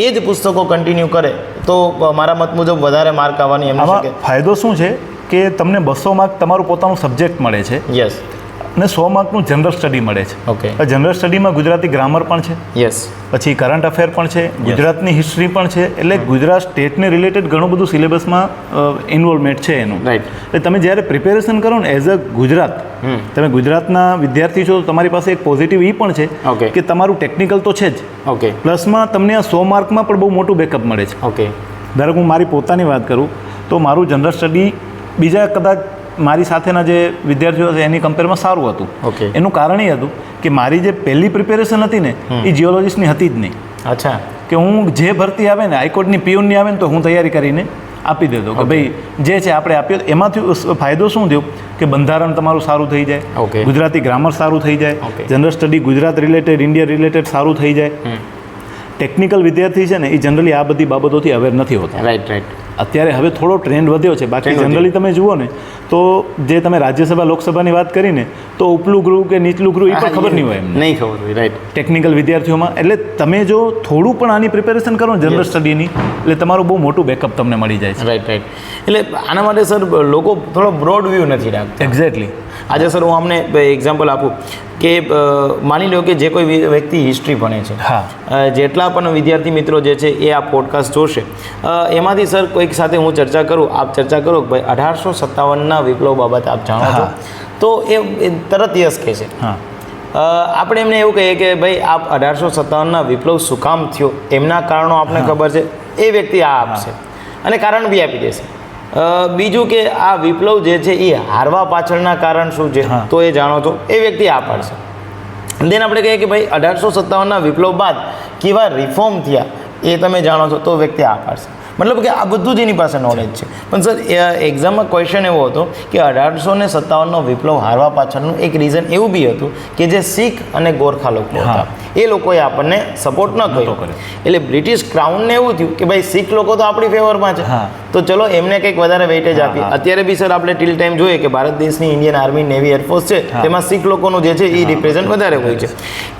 એ જ પુસ્તકો કન્ટિન્યુ કરે તો મારા મત મુજબ વધારે માર્ક આવવાની એમને શકે. ફાયદો શું છે કે તમને 200 માર્ક તમારું પોતાનું સબ્જેક્ટ મળે છે. યસ. અને 100 માર્કનું જનરલ સ્ટડી મળે છે. ઓકે. જનરલ સ્ટડીમાં ગુજરાતી ગ્રામર પણ છે. યસ. પછી કરંટ અફેર પણ છે, ગુજરાતની હિસ્ટ્રી પણ છે. એટલે ગુજરાત સ્ટેટને રિલેટેડ ઘણું બધું સિલેબસમાં ઇન્વોલ્વમેન્ટ છે એનું. રાઈટ. એટલે તમે જ્યારે પ્રિપેરેશન કરો ને એઝ અ ગુજરાત, તમે ગુજરાતના વિદ્યાર્થી છો તો તમારી પાસે એક પોઝિટિવ એ પણ છે કે તમારું ટેકનિકલ તો છે જ. ઓકે. પ્લસમાં તમને આ 100 માર્કમાં પણ બહુ મોટું બેકઅપ મળે છે. ઓકે. ધારો હું મારી પોતાની વાત કરું તો મારું જનરલ સ્ટડી બીજા કદાચ મારી સાથેના જે વિદ્યાર્થીઓ છે એની કમ્પેરમાં સારું હતું. ઓકે. એનું કારણ એ હતું કે મારી જે પહેલી પ્રિપેરેશન હતી ને એ જીઓલોજીસ્ટની હતી જ નહીં. અચ્છા. કે હું જે ભરતી આવે ને, હાઈકોર્ટની પીઓનની આવે ને તો હું તૈયારી કરીને આપી દેતો કે ભાઈ જે છે આપણે આપ્યો. એમાંથી ફાયદો શું થયો કે બંધારણ તમારું સારું થઈ જાય, ગુજરાતી ગ્રામર સારું થઈ જાય, general study Gujarat related, India related સારું થઈ જાય. ટેકનિકલ વિદ્યાર્થી છે ને એ જનરલી આ બધી બાબતોથી અવેર નથી હોતા. રાઈટ. અત્યારે હવે થોડો ટ્રેન્ડ વધ્યો છે. બાકી જનરલી તમે જુઓ ને તો જે તમે રાજ્યસભા લોકસભાની વાત કરીને તો ઉપલું ગૃહ કે નીચલું ગૃહ એ પણ ખબર નહીં હોય એમને. નહીં ખબર હોય. રાઈટ. ટેકનિકલ વિદ્યાર્થીઓમાં. એટલે તમે જો થોડું પણ આની પ્રિપેરેશન કરો ને જનરલ સ્ટડીની, એટલે તમારું બહુ મોટું બેકઅપ તમને મળી જાય છે. રાઈટ. એટલે આના માટે સર લોકો થોડો બ્રોડ વ્યૂ નથી રાખતા. એક્ઝેક્ટલી. આજે સર હું અમને એક્ઝામ્પલ આપું કે માની લો કે જે કોઈ વ્યક્તિ હિસ્ટ્રી ભણે છે, જેટલા પણ વિદ્યાર્થી મિત્રો જે છે એ આ પોડકાસ્ટ જોશે, એમાંથી સર કોઈક સાથે હું ચર્ચા કરું, આપ ચર્ચા કરો કે ભાઈ 1857ના વિપ્લવ બાબત આપ જાણો છો, તો એ તરત યસ કહે છે. આપણે એમને એવું કહીએ કે ભાઈ આપ 1857ના વિપ્લવ શું કામ થયો, એમના કારણો આપને ખબર છે, એ વ્યક્તિ આ આપશે અને કારણ બી આપી દેશે. બીજું કે આ વિપ્લવ જે છે એ હારવા પાછળના કારણ શું છે તો એ જાણો છો, એ વ્યક્તિ આ પાડશે. દેન આપણે કહીએ કે ભાઈ 1857ના વિપ્લવ બાદ કેવા રિફોર્મ થયા એ તમે જાણો છો તો વ્યક્તિ આ પાડશે. મતલબ કે આ બધું જ એની પાસે નોલેજ છે. પણ સર એક્ઝામમાં ક્વેશ્ચન એવો હતો કે 1857નો વિપ્લવ હારવા પાછળનું એક રીઝન એવું બી હતું કે જે શીખ અને ગોરખા લોકો હતા એ લોકોએ આપણને સપોર્ટ ન કર્યો. એટલે બ્રિટિશ ક્રાઉનને એવું થયું કે ભાઈ શીખ લોકો તો આપણી ફેવરમાં છે, તો ચલો એમને કંઈક વધારે વેઇટેજ આપીએ. અત્યારે બી સર આપણે ટીલ ટાઈમ જોઈએ કે ભારત દેશની ઇન્ડિયન આર્મી, નેવી, એરફોર્સ છે, તેમાં શીખ લોકોનું જે છે એ રિપ્રેઝન્ટ વધારે હોય છે.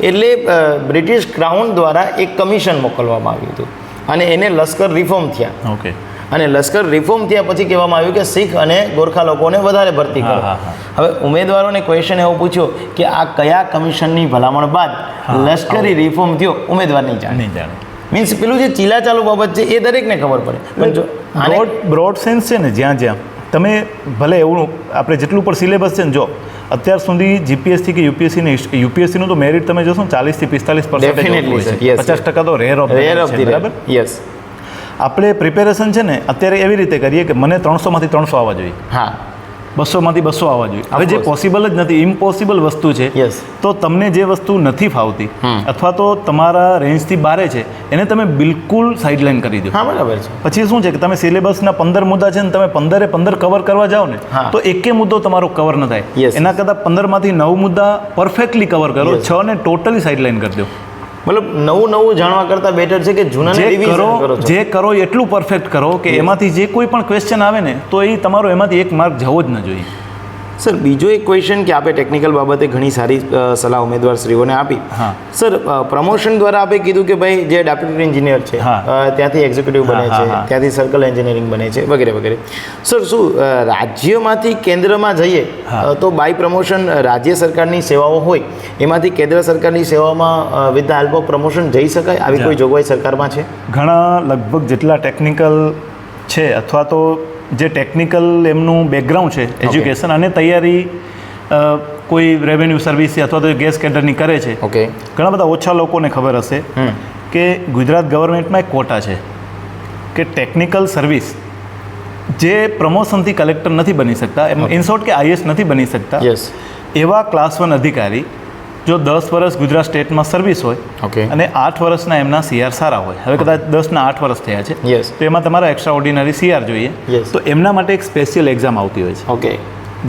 એટલે બ્રિટિશ ક્રાઉન દ્વારા એક કમિશન મોકલવામાં આવ્યું હતું અને એને લશ્કર રિફોર્મ થયા. ઓકે. અને લશ્કર રિફોર્મ થયા પછી કહેવામાં આવ્યું કે શીખ અને ગોરખા લોકોને વધારે ભરતી કરો. હવે ઉમેદવારોને ક્વેશ્ચન એવો પૂછ્યો કે આ કયા કમિશનની ભલામણ બાદ લશ્કરી રિફોર્મ થયો, ઉમેદવાર નહીં જાણે. મીન્સ પેલું જે ચીલાચાલુ બાબત છે એ દરેકને ખબર પડે. પણ જો બ્રોડ સેન્સ છે ને, જ્યાં તમે ભલે એવું આપણે જેટલું પણ સિલેબસ છે ને, જો અત્યાર સુધી જીપીએસસી કે યુપીએસસીનું તો મેરિટ તમે જોશો 40 થી 45%, 50% તો રેર ઓફ ધી બરાબર. યસ. આપણે પ્રિપેરેશન છે ને અત્યારે એવી રીતે કરીએ કે મને 300માંથી 300 આવવા જોઈએ. 200માંથી 200 આવવા જોઈએ. હવે જે course. પોસિબલ જ નથી, ઇમ્પોસિબલ વસ્તુ છે, Yes. તો તમને જે વસ્તુ નથી ફાવતી અથવા તો તમારા રેન્જથી બારે છે એને તમે બિલકુલ સાઇડલાઇન કરી દો. હા બરાબર છે. પછી શું છે કે તમે સિલેબસના 15 મુદ્દા છે ને તમે 15 કવર કરવા જાઓ ને હા. તો એકે મુદ્દો તમારો કવર ન થાય. Yes. એના કરતાં 15માંથી 9 મુદ્દા પરફેક્ટલી કવર કરો, Yes. 6 ને ટોટલી સાઇડલાઇન કરી દો. મતલબ નવું જાણવા કરતાં બેટર છે કે જૂનાને જે રિવિઝન કરો કરો છો. જે કરો એટલું પરફેક્ટ કરો કે Yes. એમાંથી જે કોઈ પણ ક્વેશ્ચન આવે ને તો એ તમારો એમાંથી એક માર્ક જવો જ ન જોઈએ. સર બીજો એક ક્વેશ્ચન કે આપે ટેકનિકલ બાબતે ઘણી સારી સલાહ ઉમેદવારશ્રીઓને આપી. હા. સર પ્રમોશન દ્વારા આપે કીધું કે ભાઈ જે ડેપ્યુટી એન્જિનિયર છે હા. ત્યાંથી એક્ઝિક્યુટિવ બને હા, છે, હા. ત્યાંથી સર્કલ એન્જિનિયરિંગ બને છે વગેરે વગેરે. સર શું રાજ્યમાંથી કેન્દ્રમાં જઈએ હા. તો બાય પ્રમોશન રાજ્ય સરકારની સેવાઓ હોય એમાંથી કેન્દ્ર સરકારની સેવામાં with the help of promotion જઈ શકાય? આવી કોઈ જોગવાઈ સરકારમાં છે? ઘણા લગભગ જેટલા ટેકનિકલ છે અથવા તો જે ટેકનિકલ એમનું બેકગ્રાઉન્ડ છે એજ્યુકેશન અને તૈયારી કોઈ રેવન્યુ સર્વિસ અથવા તો ગેસ કેડરની કરે છે, ઓકે. ઘણા બધા ઓછા લોકોને ખબર હશે કે ગુજરાત ગવર્મેન્ટમાં એક કોટા છે કે ટેકનિકલ સર્વિસ જે પ્રમોશનથી કલેક્ટર નથી બની શકતા, ઇન શોર્ટ કે આઈએસ નથી બની શકતા, યસ. એવા ક્લાસ 1 અધિકારી જો 10 વર્ષ ગુજરાત સ્ટેટમાં સર્વિસ હોય ઓકે. અને 8 વર્ષના એમના સીઆર સારા હોય, હવે કદાચ 10ના 8 વર્ષ થયા છે, યસ. તો એમાં તમારા એક્સ્ટ્રા ઓર્ડિનરી સીઆર જોઈએ, Yes. તો એમના માટે એક સ્પેશિયલ એક્ઝામ આવતી હોય છે ઓકે.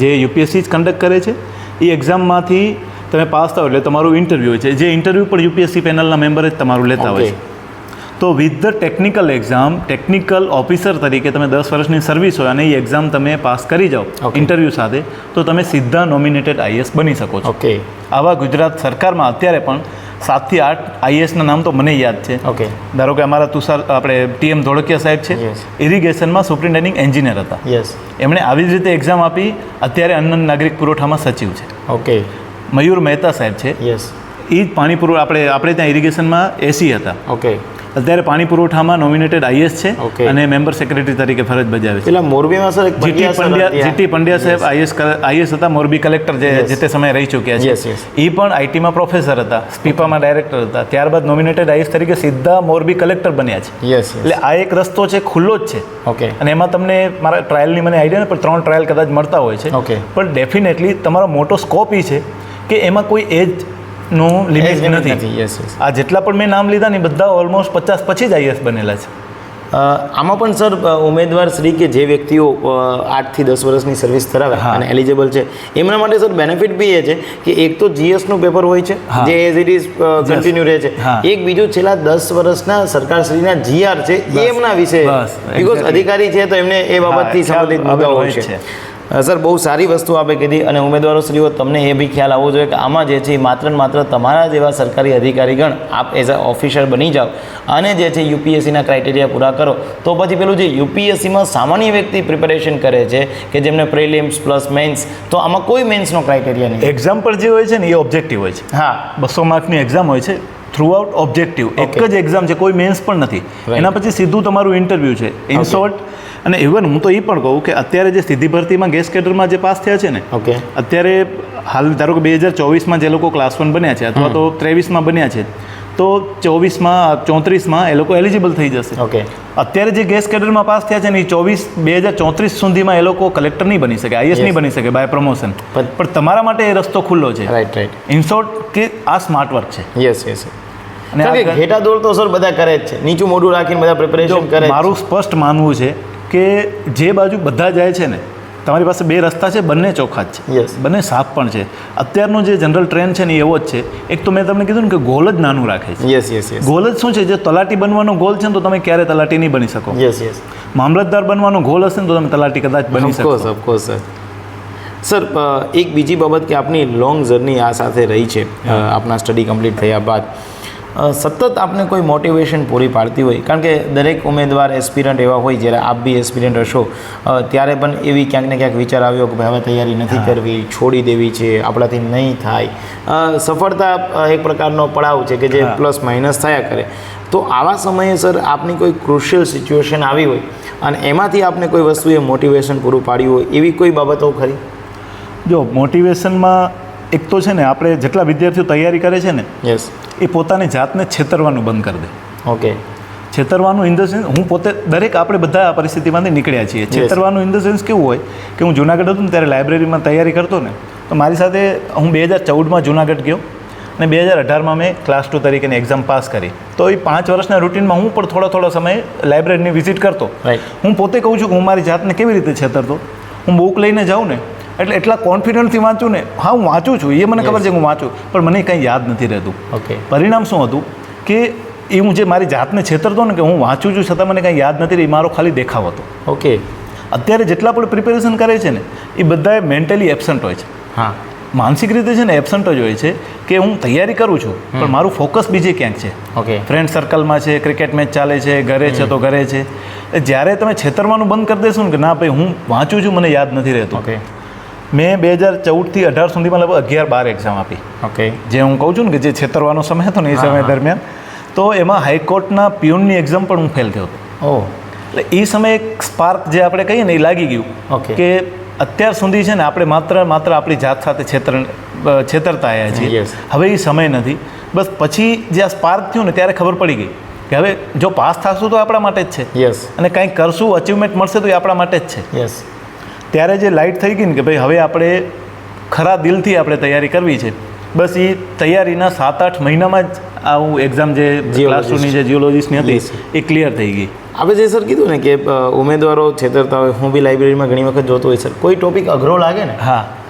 જે યુપીએસસી જ કન્ડક્ટ કરે છે. એ એક્ઝામમાંથી તમે પાસ થાઓ એટલે તમારું ઇન્ટરવ્યૂ હોય છે, જે ઇન્ટરવ્યૂ પણ યુપીએસસી પેનલના મેમ્બર જ તમારું લેતા હોય ઓકે. છે. તો with the technical exam technical officer તરીકે તમે 10 વર્ષની સર્વિસ હોય અને એ એક્ઝામ તમે પાસ કરી જાઓ Okay. ઇન્ટરવ્યૂ સાથે, તો તમે સીધા નોમિનેટેડ આઈએસ બની શકો છો. ઓકે. આવા ગુજરાત સરકારમાં અત્યારે પણ 7 થી 8 આઈએસના નામ તો મને યાદ છે. ઓકે. ધારો કે અમારા તુષાર આપણે ટીએમ ધોળકિયા સાહેબ છે, Yes. ઇરિગેશનમાં સુપ્રિન્ટેન્ડિંગ એન્જિનિયર હતા. યસ. એમણે આવી જ રીતે એક્ઝામ આપી, અત્યારે અન્ન અને નાગરિક પુરવઠામાં સચિવ છે. ઓકે. મયુર મહેતા સાહેબ છે, યસ. એ જ પાણી આપણે ત્યાં ઇરિગેશનમાં એસી હતા, ઓકે. અત્યારે પાણી પુરવઠામાં નોમિનેટેડ આઈએસ છે Okay. અને મેમ્બર સેક્રેટરી તરીકે ફરજ બજાવે છે. પેલા મોરબીમાં સર એક જીટી પંડ્યા સાહેબ આઈએસ હતા, મોરબી કલેક્ટર જે તે સમયે રહી ચૂક્યા છે. Yes, yes. એ પણ આઈટીમાં પ્રોફેસર હતા, સ્પીપામાં ડાયરેક્ટર હતા, ત્યારબાદ નોમિનેટેડ આઈએસ તરીકે સીધા મોરબી કલેક્ટર બન્યા છે. યસ. એટલે આ એક રસ્તો છે, ખુલ્લો જ છે. ઓકે. અને એમાં તમને મારા ટ્રાયલની મને આઈડિયા નથી, પણ 3 ટ્રાયલ કદાચ મળતા હોય છે. Okay. પણ ડેફિનેટલી તમારો મોટો સ્કોપ એ છે કે એમાં કોઈ એજનું લિમિટ નથી. યસ. યસ. આ જેટલા પણ મેં નામ લીધા ને એ બધા ઓલમોસ્ટ 50 પછી જ આઈએસ બનેલા છે. આમાં પણ સર ઉમેદવાર શ્રી કે જે વ્યક્તિઓ 8 થી 10 વર્ષની સર્વિસ ધરાવે હા. અને એલિજિબલ છે એમના માટે સર બેનિફિટ બી એ છે કે એક તો જીએસનું પેપર હોય છે હા. જે એઝ ઇટ ઇઝ કન્ટિન્યુ રહે છે, હા. એક બીજું છેલ્લા 10 વર્ષના સરકારશ્રીના જીઆર છે એ એમના વિશે, બસ, બીકોઝ exactly. અધિકારી છે તો એમને એ બાબતથી હા, ખ્યાલ સંબંધિત મુદ્દાઓ હોય છે. છે. સર બહુ સારી વસ્તુ આપે કીધી અને ઉમેદવારો શ્રીઓ તમને એ બી ખ્યાલ આવવો જોઈએ કે આમાં જે છે એ માત્ર ને માત્ર તમારા જેવા સરકારી અધિકારીગણ આપ એઝ અ ઓફિસર બની જાઓ અને જે છે યુપીએસસીના ક્રાઇટેરિયા પૂરા કરો તો પછી પેલું જે યુપીએસસીમાં સામાન્ય વ્યક્તિ પ્રિપેરેશન કરે છે કે જેમને પ્રિલિમ્સ પ્લસ મેન્સ, તો આમાં કોઈ મેન્સનો ક્રાઇટેરિયા નહીં. એક્ઝામ પર જે હોય છે ને એ ઓબ્જેક્ટિવ હોય છે. હા. 200 માર્કની એક્ઝામ હોય છે, થ્રુ આઉટ ઓબ્જેક્ટિવ એક Okay. જ એક્ઝામ છે, કોઈ મેન્સ પણ નથી. Right. એના પછી સીધું તમારું ઇન્ટરવ્યૂ છે ઇન Okay. શોર્ટ. અને ઇવન હું તો એ પણ કહું કે અત્યારે જે સીધી ભરતીમાં ગેસ કેડરમાં જે પાસ થયા છે ને, ઓકે. અત્યારે હાલ ધારો કે 2024માં જે લોકો ક્લાસ 1 બન્યા છે અથવા તો 23માં બન્યા છે, તો 24માં 34માં એ લોકો એલિજિબલ થઈ જશે. ઓકે. અત્યારે જે ગેસ કેડરમાં પાસ થયા છે ને એ 2034 સુધીમાં એ લોકો કલેક્ટર નહીં બની શકે, આઈએસ Yes. નહીં બની શકે બાય પ્રમોશન. પણ- પણ તમારા માટે એ રસ્તો ખુલ્લો છે. Right right. ઇન શોર્ટ કે આ સ્માર્ટ વર્ક છે. યસ. યસ. અને કારણ કે આ ઘેટા દોડ તો સર બધા કરે જ છે, નીચું મોઢું રાખીને બધા જો પ્રિપેરેશન કરે જ છે. મારું સ્પષ્ટ માનવું છે કે જે બાજુ બધા જાય છે ને, તમારી પાસે 2 રસ્તા છે, બંને ચોખ્ખા જ છે, Yes. બંને સાફ પણ છે. અત્યારનો જે જનરલ ટ્રેન્ડ છે ને એ એવો જ છે. એક તો મેં તમને કીધું ને કે ગોલ જ નાનું રાખે છે. યસ. યસ. યસ. ગોલ જ શું છે, જે તલાટી બનવાનો ગોલ છે ને તો તમે ક્યારે તલાટી નહીં બની શકો. યસ. યસ. મામલતદાર બનવાનો ગોલ હશે ને તો તમે તલાટી કદાચ બની શકો. Of course sir. સર એક બીજી બાબત કે આપની લોંગ જર્ની આ સાથે રહી છે, આપના સ્ટડી કમ્પ્લીટ થયા બાદ સતત આપને કોઈ મોટિવેશન પૂરી પાડતી હોય, કારણ કે દરેક ઉમેદવાર એસ્પિરન્ટ એવા હોય, જ્યારે આપ બી એસ્પિરન્ટ હશો ત્યારે પણ એવી ક્યાંક ને ક્યાંક વિચાર આવ્યો કે ભાઈ હવે તૈયારી નથી કરવી, છોડી દેવી છે, આપણાથી નહીં થાય. સફળતા એક પ્રકારનો પડાવ છે કે જે પ્લસ માઇનસ થયા કરે. તો આવા સમયે સર આપની કોઈ ક્રુશિયલ સિચ્યુએશન આવી હોય અને એમાંથી આપને કોઈ વસ્તુએ મોટિવેશન પૂરું પાડ્યું હોય એવી કોઈ બાબતો ખરી? જો મોટિવેશનમાં એક તો છે ને, આપણે જેટલા વિદ્યાર્થીઓ તૈયારી કરે છે ને યસ. એ પોતાની જાતને છેતરવાનું બંધ કરી દે. ઓકે. છેતરવાનું ઇન ધ સેન્સ હું પોતે દરેક આપણે બધા આ પરિસ્થિતિમાંથી નીકળ્યા છીએ. છેતરવાનું ઇન ધ સેન્સ કેવું હોય કે હું જુનાગઢ હતો ને ત્યારે લાઇબ્રેરીમાં તૈયારી કરતો ને તો મારી સાથે હું 2014માં જુનાગઢ ગયો અને 2018માં મેં ક્લાસ 2 તરીકેની એક્ઝામ પાસ કરી. તો એ 5 વર્ષના રૂટીનમાં હું પણ થોડો સમય લાઇબ્રેરીની વિઝિટ કરતો. હું પોતે કહું છું કે હું મારી જાતને કેવી રીતે છેતરતો. હું બુક લઈને જાઉં ને એટલે એટલા કોન્ફિડન્ટથી વાંચું ને, હા હું વાંચું છું એ મને ખબર છે કે હું વાંચું, પણ મને કંઈ યાદ નથી રહેતું. પરિણામ શું હતું કે એ હું જે મારી જાતને છેતરતો ને કે હું વાંચું છું છતાં મને કંઈ યાદ નથી રહી, મારો ખાલી દેખાવ હતો. અત્યારે જેટલા પણ પ્રિપેરેશન કરે છે ને એ બધા મેન્ટલી એબસન્ટ હોય છે. માનસિક રીતે છે ને એબસન્ટ જ હોય છે કે હું તૈયારી કરું છું પણ મારું ફોકસ બીજે ક્યાંક છે. ફ્રેન્ડ સર્કલમાં છે, ક્રિકેટ મેચ ચાલે છે, ઘરે છે તો ઘરે છે. જ્યારે તમે છેતરવાનું બંધ કરી દેશો ને કે ના ભાઈ હું વાંચું છું મને યાદ નથી રહેતું. મેં 2014થી 18 સુધીમાં લગભગ 11-12 એક્ઝામ આપી. જે હું કહું છું ને કે જે છેતરવાનો સમય હતો ને એ સમય દરમિયાન, તો એમાં હાઈકોર્ટના પ્યુનની એક્ઝામ પણ હું ફેલ થયો હતો. એટલે એ સમયે એક સ્પાર્ક જે આપણે કહીએ ને એ લાગી ગયું કે અત્યાર સુધી છે ને આપણે માત્ર આપણી જાત સાથે છેતરતા આવ્યા છીએ, હવે એ સમય નથી. બસ પછી જે આ સ્પાર્ક થયું ને ત્યારે ખબર પડી ગઈ કે હવે જો પાસ થશું તો આપણા માટે જ છે અને કંઈક કરશું, અચીવમેન્ટ મળશે તો એ આપણા માટે જ છે. ત્યારે જે લાઇટ થઈ ગઈ ને કે ભાઈ હવે આપણે ખરા દિલથી આપણે તૈયારી કરવી છે. બસ એ તૈયારીના 7-8 મહિનામાં જ આવું એક્ઝામ જે ક્લાસ 2ની જે જીઓલોજીસ્ટની હતી એ ક્લિયર થઈ ગઈ. આપણે જે સર કીધું ને કે ઉમેદવારો છેતરતા હોય, હું બી લાઇબ્રેરીમાં ઘણી વખત જોતો હોય સર, કોઈ ટોપિક અઘરો લાગે ને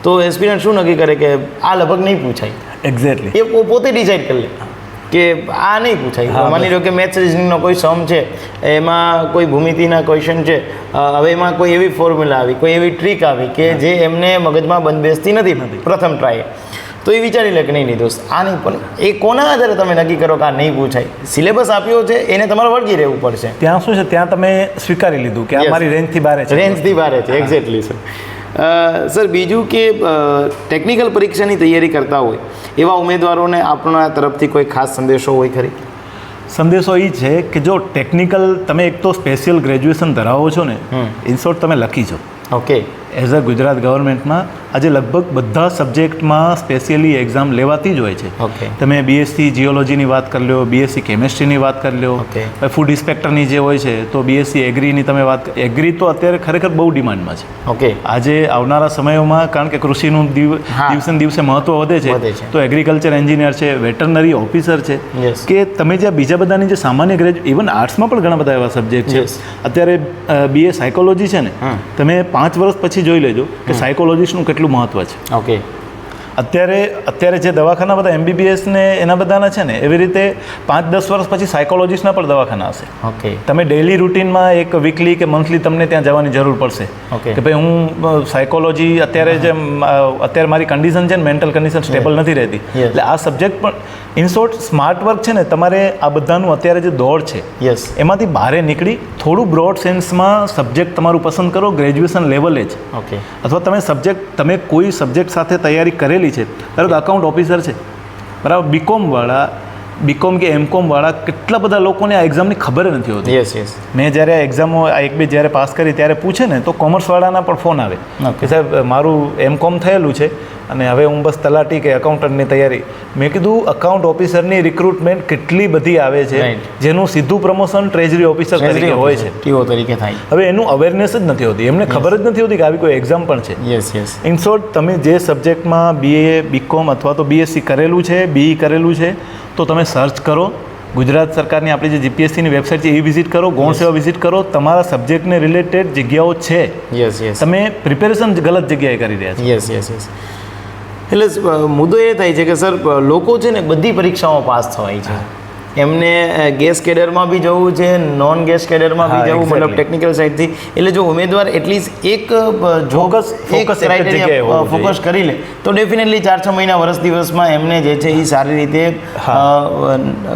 તો એસ્પિરન્ટ શું નક્કી કરે કે આ લગભગ નહીં પૂછાય. એક્ઝેક્ટલી એ પોતે ડિસાઇડ કરી લે કે આ નહીં પૂછાય. માની લો કે મેથ્સ રિઝનિંગનો કોઈ સમ છે, એમાં કોઈ ભૂમિતિના ક્વેશ્ચન છે, હવે એમાં કોઈ એવી ફોર્મ્યુલા આવી, કોઈ એવી ટ્રીક આવી કે જે એમને મગજમાં બંધબેસતી નથી પ્રથમ ટ્રાય, તો એ વિચારી લે કે નહીં દોસ્ત આ નહીં. પણ એ કોના આધારે તમે નક્કી કરો કે આ નહીં પૂછાય? સિલેબસ આપ્યો છે એને તમારે વળગી રહેવું પડશે. ત્યાં શું છે, ત્યાં તમે સ્વીકારી લીધું કે આ મારી રેન્જથી બહાર છે. રેન્જથી બહાર છે, એક્ઝેક્ટલી સર. સર બીજું કે ટેકનિકલ પરીક્ષાની તૈયારી કરતા હોય એવા ઉમેદવારોને આપણા તરફથી કોઈ ખાસ સંદેશો હોય ખરી? સંદેશો એ છે કે જો ટેકનિકલ તમે એક તો સ્પેશિયલ ગ્રેજ્યુએશન ધરાવો છો ને, ઇન શોર્ટ તમે લખી છો. એઝ અ ગુજરાત ગવર્મેન્ટમાં આજે લગભગ બધા સબ્જેક્ટમાં સ્પેશિયલી એક્ઝામ લેવાતી જ હોય છે. તમે બીએસસી જીઓલોજીની વાત કરી લો, બીએસસી કેમેસ્ટ્રીની વાત કરી લો, ફૂડ ઇન્સ્પેક્ટરની જે હોય છે તો બીએસસી એગ્રીની તમે વાત. એગ્રી તો અત્યારે ખરેખર બહુ ડિમાન્ડમાં છે. આજે આવનારા સમયોમાં કારણ કે કૃષિનું દિવસે ને દિવસે મહત્ત્વ વધે છે તો એગ્રીકલ્ચર એન્જિનિયર છે, વેટરનરી ઓફિસર છે, કે તમે જે બીજા બધાની જે સામાન્ય ઇવન આર્ટ્સમાં પણ ઘણા બધા એવા સબ્જેક્ટ છે. અત્યારે બીએ સાયકોલોજી છે ને, તમે 5 વર્ષ પછી જોઈ લેજો કે સાયકોલોજીસ્ટનું કેટલું મહત્વ છે. અત્યારે જે દવાખાના બધા MBBS ને એના બધાના છે ને, એવી રીતે 5-10 વર્ષ પછી સાયકોલોજીસ્ટના પણ દવાખાના હશે. તમે ડેઇલી રૂટીનમાં એક વીકલી કે મંથલી તમને ત્યાં જવાની જરૂર પડશે કે ભાઈ હું સાયકોલોજી અત્યારે મારી કન્ડિશન છે ને, મેન્ટલ કન્ડિશન સ્ટેબલ નથી રહેતી, એટલે આ સબ્જેક્ટ પણ ઇન શોર્ટ સ્માર્ટ વર્ક છે ને, તમારે આ બધાનું અત્યારે જે દોડ છે એમાંથી બહાર નીકળી થોડું બ્રોડ સેન્સમાં સબ્જેક્ટ તમારું પસંદ કરો ગ્રેજ્યુએશન લેવલે જ. અથવા તમે કોઈ સબ્જેક્ટ સાથે તૈયારી કરેલી છે, ધારો કે અકાઉન્ટ ઓફિસર છે બરાબર, બીકોમ કે એમકોમ વાળા કેટલા બધા લોકોને આ એક્ઝામની ખબર નથી હોતી. મેં જ્યારે એક્ઝામો એક બે જ્યારે પાસ કરી ત્યારે પૂછે ને તો કોમર્સવાળાના પણ ફોન આવે કે સાહેબ મારું એમકોમ થયેલું છે અને હવે હું બસ તલાટી કે એકાઉન્ટન્ટની તૈયારી. મેં કીધું અકાઉન્ટ ઓફિસરની રિક્રુટમેન્ટ કેટલી બધી આવે છે, જેનું સીધું પ્રમોશન ટ્રેઝરી ઓફિસર તરીકે હોય છે, ટીઓ તરીકે થાય. હવે એનું અવેરનેસ જ નથી હોતી, એમને ખબર જ નથી હોતી કે આવી કોઈ એક્ઝામ પણ છે. ઇન શોર્ટ તમે જે સબ્જેક્ટમાં BA BCom અથવા તો BSc કરેલું છે, BE કરેલું છે, તો તમે સર્ચ કરો. ગુજરાત સરકારની આપણી જે GPSCની વેબસાઇટ છે એ વિઝિટ કરો, ગૌણ સેવા વિઝિટ કરો. તમારા સબ્જેક્ટને રિલેટેડ જગ્યાઓ છે. તમે પ્રિપેરેશન ગલત જગ્યાએ કરી રહ્યા છો. એટલે મુદ્દો એ થાય છે કે સર લોકો છે ને બધી પરીક્ષાઓમાં પાસ થવાય છે. એમને ગેસ કેડરમાં બી જવું છે, નોન ગેસ કેડરમાં બી જવું, મતલબ ટેકનિકલ સાઇડથી. એટલે જો ઉમેદવાર એટલીસ્ટ એક ફોકસ કરી લે તો ડેફિનેટલી 4-6 મહિના વર્ષ દિવસમાં એમને જે છે એ સારી રીતે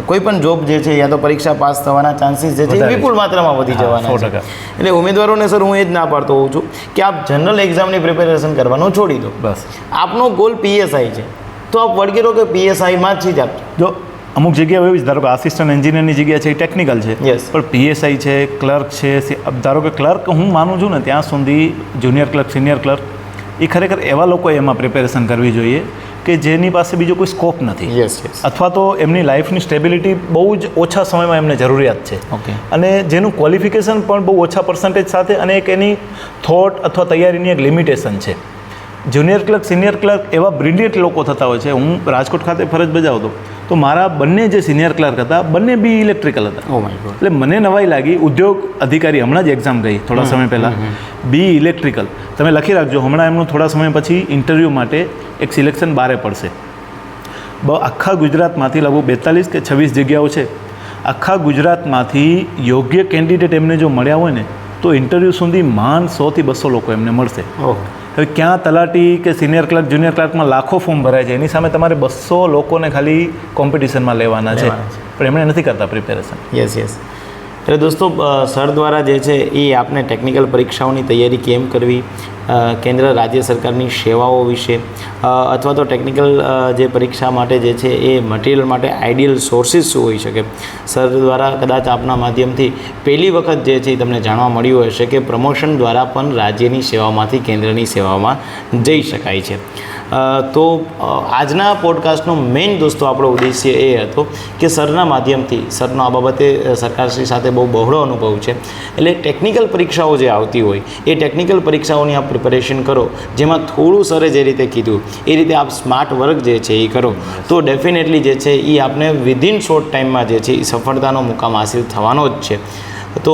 કોઈ પણ જોબ જે છે યા તો પરીક્ષા પાસ થવાના ચાન્સીસ જે છે એ વિપુલ માત્રામાં વધી જવાના છે. એટલે ઉમેદવારોને સર હું એ જ ના પાડતો હોઉં છું કે આપ જનરલ એક્ઝામની પ્રિપેરેશન કરવાનું છોડી દો. બસ આપનો ગોલ PSI છે તો આપ વળગી રહો કે PSIમાં જ આપજો. જો અમુક જગ્યાઓ એવી જ, ધારો કે આસિસ્ટન્ટ એન્જિનિયરની જગ્યા છે એ ટેકનિકલ છે, પણ PSI છે, ક્લર્ક છે. ધારો કે ક્લર્ક હું માનું છું ને ત્યાં સુધી જુનિયર ક્લર્ક, સિનિયર ક્લર્ક એ ખરેખર એવા લોકોએ એમાં પ્રિપેરેશન કરવી જોઈએ કે જેની પાસે બીજો કોઈ સ્કોપ નથી, યસ યસ, અથવા તો એમની લાઈફની સ્ટેબિલિટી બહુ જ ઓછા સમયમાં એમને જરૂરિયાત છે, ઓકે, અને જેનું ક્વોલિફિકેશન પણ બહુ ઓછા પર્સન્ટેજ સાથે, અને એક એની થોટ અથવા તૈયારીની એક લિમિટેશન છે. જુનિયર ક્લર્ક, સિનિયર ક્લર્ક એવા બ્રિલિયન્ટ લોકો થતા હોય છે. હું રાજકોટ ખાતે ફરજ બજાવતો તો મારા બંને જે સિનિયર ક્લર્ક હતા બંને બી ઇલેક્ટ્રિકલ હતા. Oh my God. એટલે મને નવાઈ લાગી. ઉદ્યોગ અધિકારી હમણાં જ એક્ઝામ ગઈ થોડા સમય પહેલાં, બી ઇલેક્ટ્રિકલ. તમે લખી રાખજો, હમણાં એમનું થોડા સમય પછી ઇન્ટરવ્યૂ માટે એક સિલેક્શન બહાર પડશે. આખા ગુજરાતમાંથી લગભગ 42 કે 26 જગ્યાઓ છે. આખા ગુજરાતમાંથી યોગ્ય કેન્ડિડેટ એમને જો મળ્યા હોય ને તો ઇન્ટરવ્યૂ સુધી માંડ 100 થી 200 લોકો એમને મળશે. ઓહ, હવે ક્યાં તલાટી કે સિનિયર ક્લર્ક, જુનિયર ક્લર્કમાં લાખો ફોર્મ ભરાય છે, એની સામે તમારે 200 લોકોને ખાલી કોમ્પિટિશનમાં લેવાના છે, પણ એમણે નથી કરતા પ્રિપેરેશન. Yes yes. એટલે દોસ્તો, સર દ્વારા જે છે એ આપને ટેકનિકલ પરીક્ષાઓની તૈયારી કેમ કરવી, કેન્દ્ર રાજ્ય સરકારની સેવાઓ વિશે, અથવા તો ટેકનિકલ જે પરીક્ષા માટે જે છે એ મટીરિયલ માટે આઈડિયલ સોર્સિસ શું હોઈ શકે, સર દ્વારા કદાચ આપના માધ્યમથી પહેલી વખત જે છે તમને જાણવા મળ્યું હશે કે પ્રમોશન દ્વારા પણ રાજ્યની સેવામાંથી કેન્દ્રની સેવામાં જઈ શકાય છે. તો આજના પોડકાસ્ટનો મેઇન દોસ્તો આપણો ઉદ્દેશ્ય એ હતો કે સરના માધ્યમથી, સરનો આ બાબતે સરકારશ્રી સાથે બહુ બહોળો અનુભવ છે, એટલે ટેકનિકલ પરીક્ષાઓ જે આવતી હોય એ ટેકનિકલ પરીક્ષાઓની આપ પ્રિપેરેશન કરો, જેમાં થોડું સરે જે રીતે કીધું એ રીતે આપ સ્માર્ટ વર્ક જે છે એ કરો તો ડેફિનેટલી જે છે એ આપને વિધિન શોર્ટ ટાઈમમાં જે છે એ સફળતાનો મુકામ હાસિલ થવાનો જ છે. તો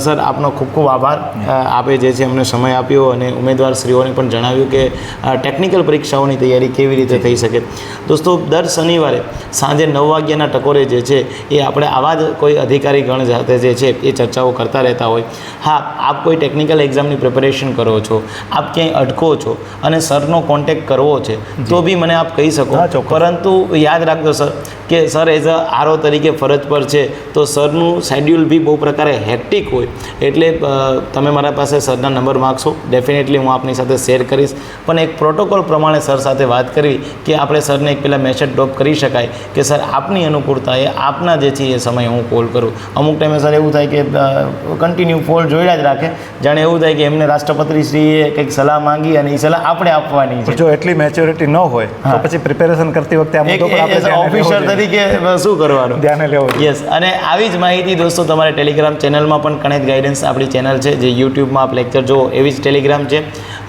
સર, આપનો ખૂબ ખૂબ આભાર. આપે જે છે અમને સમય આપ્યો અને ઉમેદવારશ્રીઓને પણ જણાવ્યું કે ટેકનિકલ પરીક્ષાઓની તૈયારી કેવી રીતે થઈ શકે. દોસ્તો, દર શનિવારે સાંજે 9 વાગ્યાના ટકોરે જે છે એ આપણે આવા જ કોઈ અધિકારીગણ સાથે જે છે એ ચર્ચાઓ કરતા રહેતા હોય. હા, આપ કોઈ ટેકનિકલ એક્ઝામની પ્રિપેરેશન કરો છો, આપ ક્યાંય અટકો છો અને સરનો કોન્ટેક્ટ કરવો છે તો બી મને આપ કહી શકો, પરંતુ યાદ રાખજો સર કે સર એઝ અ આરઓ તરીકે ફરજ પર છે તો સરનું શેડ્યુલ બી બહુ પ્રકારે હેક્ટિક હોય, એટલે તમે મારા પાસે સરના નંબર માગશો, ડેફિનેટલી હું આપની સાથે શેર કરીશ. પણ એક પ્રોટોકોલ પ્રમાણે સર સાથે વાત કરવી કે આપણે સરને એક પહેલાં મેસેજ ડ્રોપ કરી શકાય કે સર આપની અનુકૂળતા એ આપના જે છે એ સમયે હું કોલ કરું. અમુક ટાઈમે સર એવું થાય કે કન્ટિન્યુ ફોન જોડ્યા જ રાખે, જાણે એવું થાય કે એમને રાષ્ટ્રપતિશ્રીએ કંઈક સલાહ માંગી અને એ સલાહ આપણે આપવાની છે. જો એટલી મેચ્યોરિટી ન હોય તો પછી પ્રિપેરેશન કરતી વખતે આ મુદ્દો પર આપણે ઓફિસર તરીકે શું કરવાનું, ધ્યાને લેવું. યસ. અને આવી જ માહિતી દોસ્તો તમારે ટેલિગ્રામ ચેનલમાં પણ કણેત ગાઈડન્સ આપણી ચેનલ છે, જે યુટ્યુબમાં આપ લેક્ચર જુઓ એવી જ ટેલિગ્રામ છે.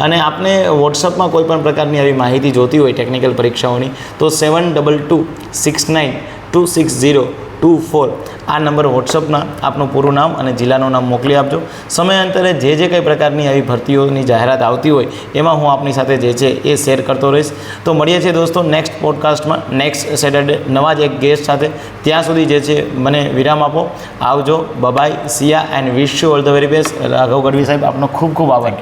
અને આપને વોટ્સઅપમાં કોઈ પણ પ્રકારની આવી માહિતી જોતી હોય ટેકનિકલ પરીક્ષાઓની તો 7226926024 આ નંબર વોટ્સઅપના આપનું પૂરું નામ અને જિલ્લાનું નામ મોકલી આપજો. સમયાંતરે જે કંઈ પ્રકારની આવી ભરતીઓની જાહેરાત આવતી હોય એમાં હું આપની સાથે જે છે એ શેર કરતો રહીશ. તો મળીએ છીએ દોસ્તો નેક્સ્ટ પોડકાસ્ટમાં, નેક્સ્ટ સેટરડે નવા જ એક ગેસ્ટ સાથે. ત્યાં સુધી જે છે મને વિરામ આપો. આવજો, bye, see ya and wish you all the very best. Raghav Gadhvi સાહેબ, આપનો ખૂબ ખૂબ આભાર.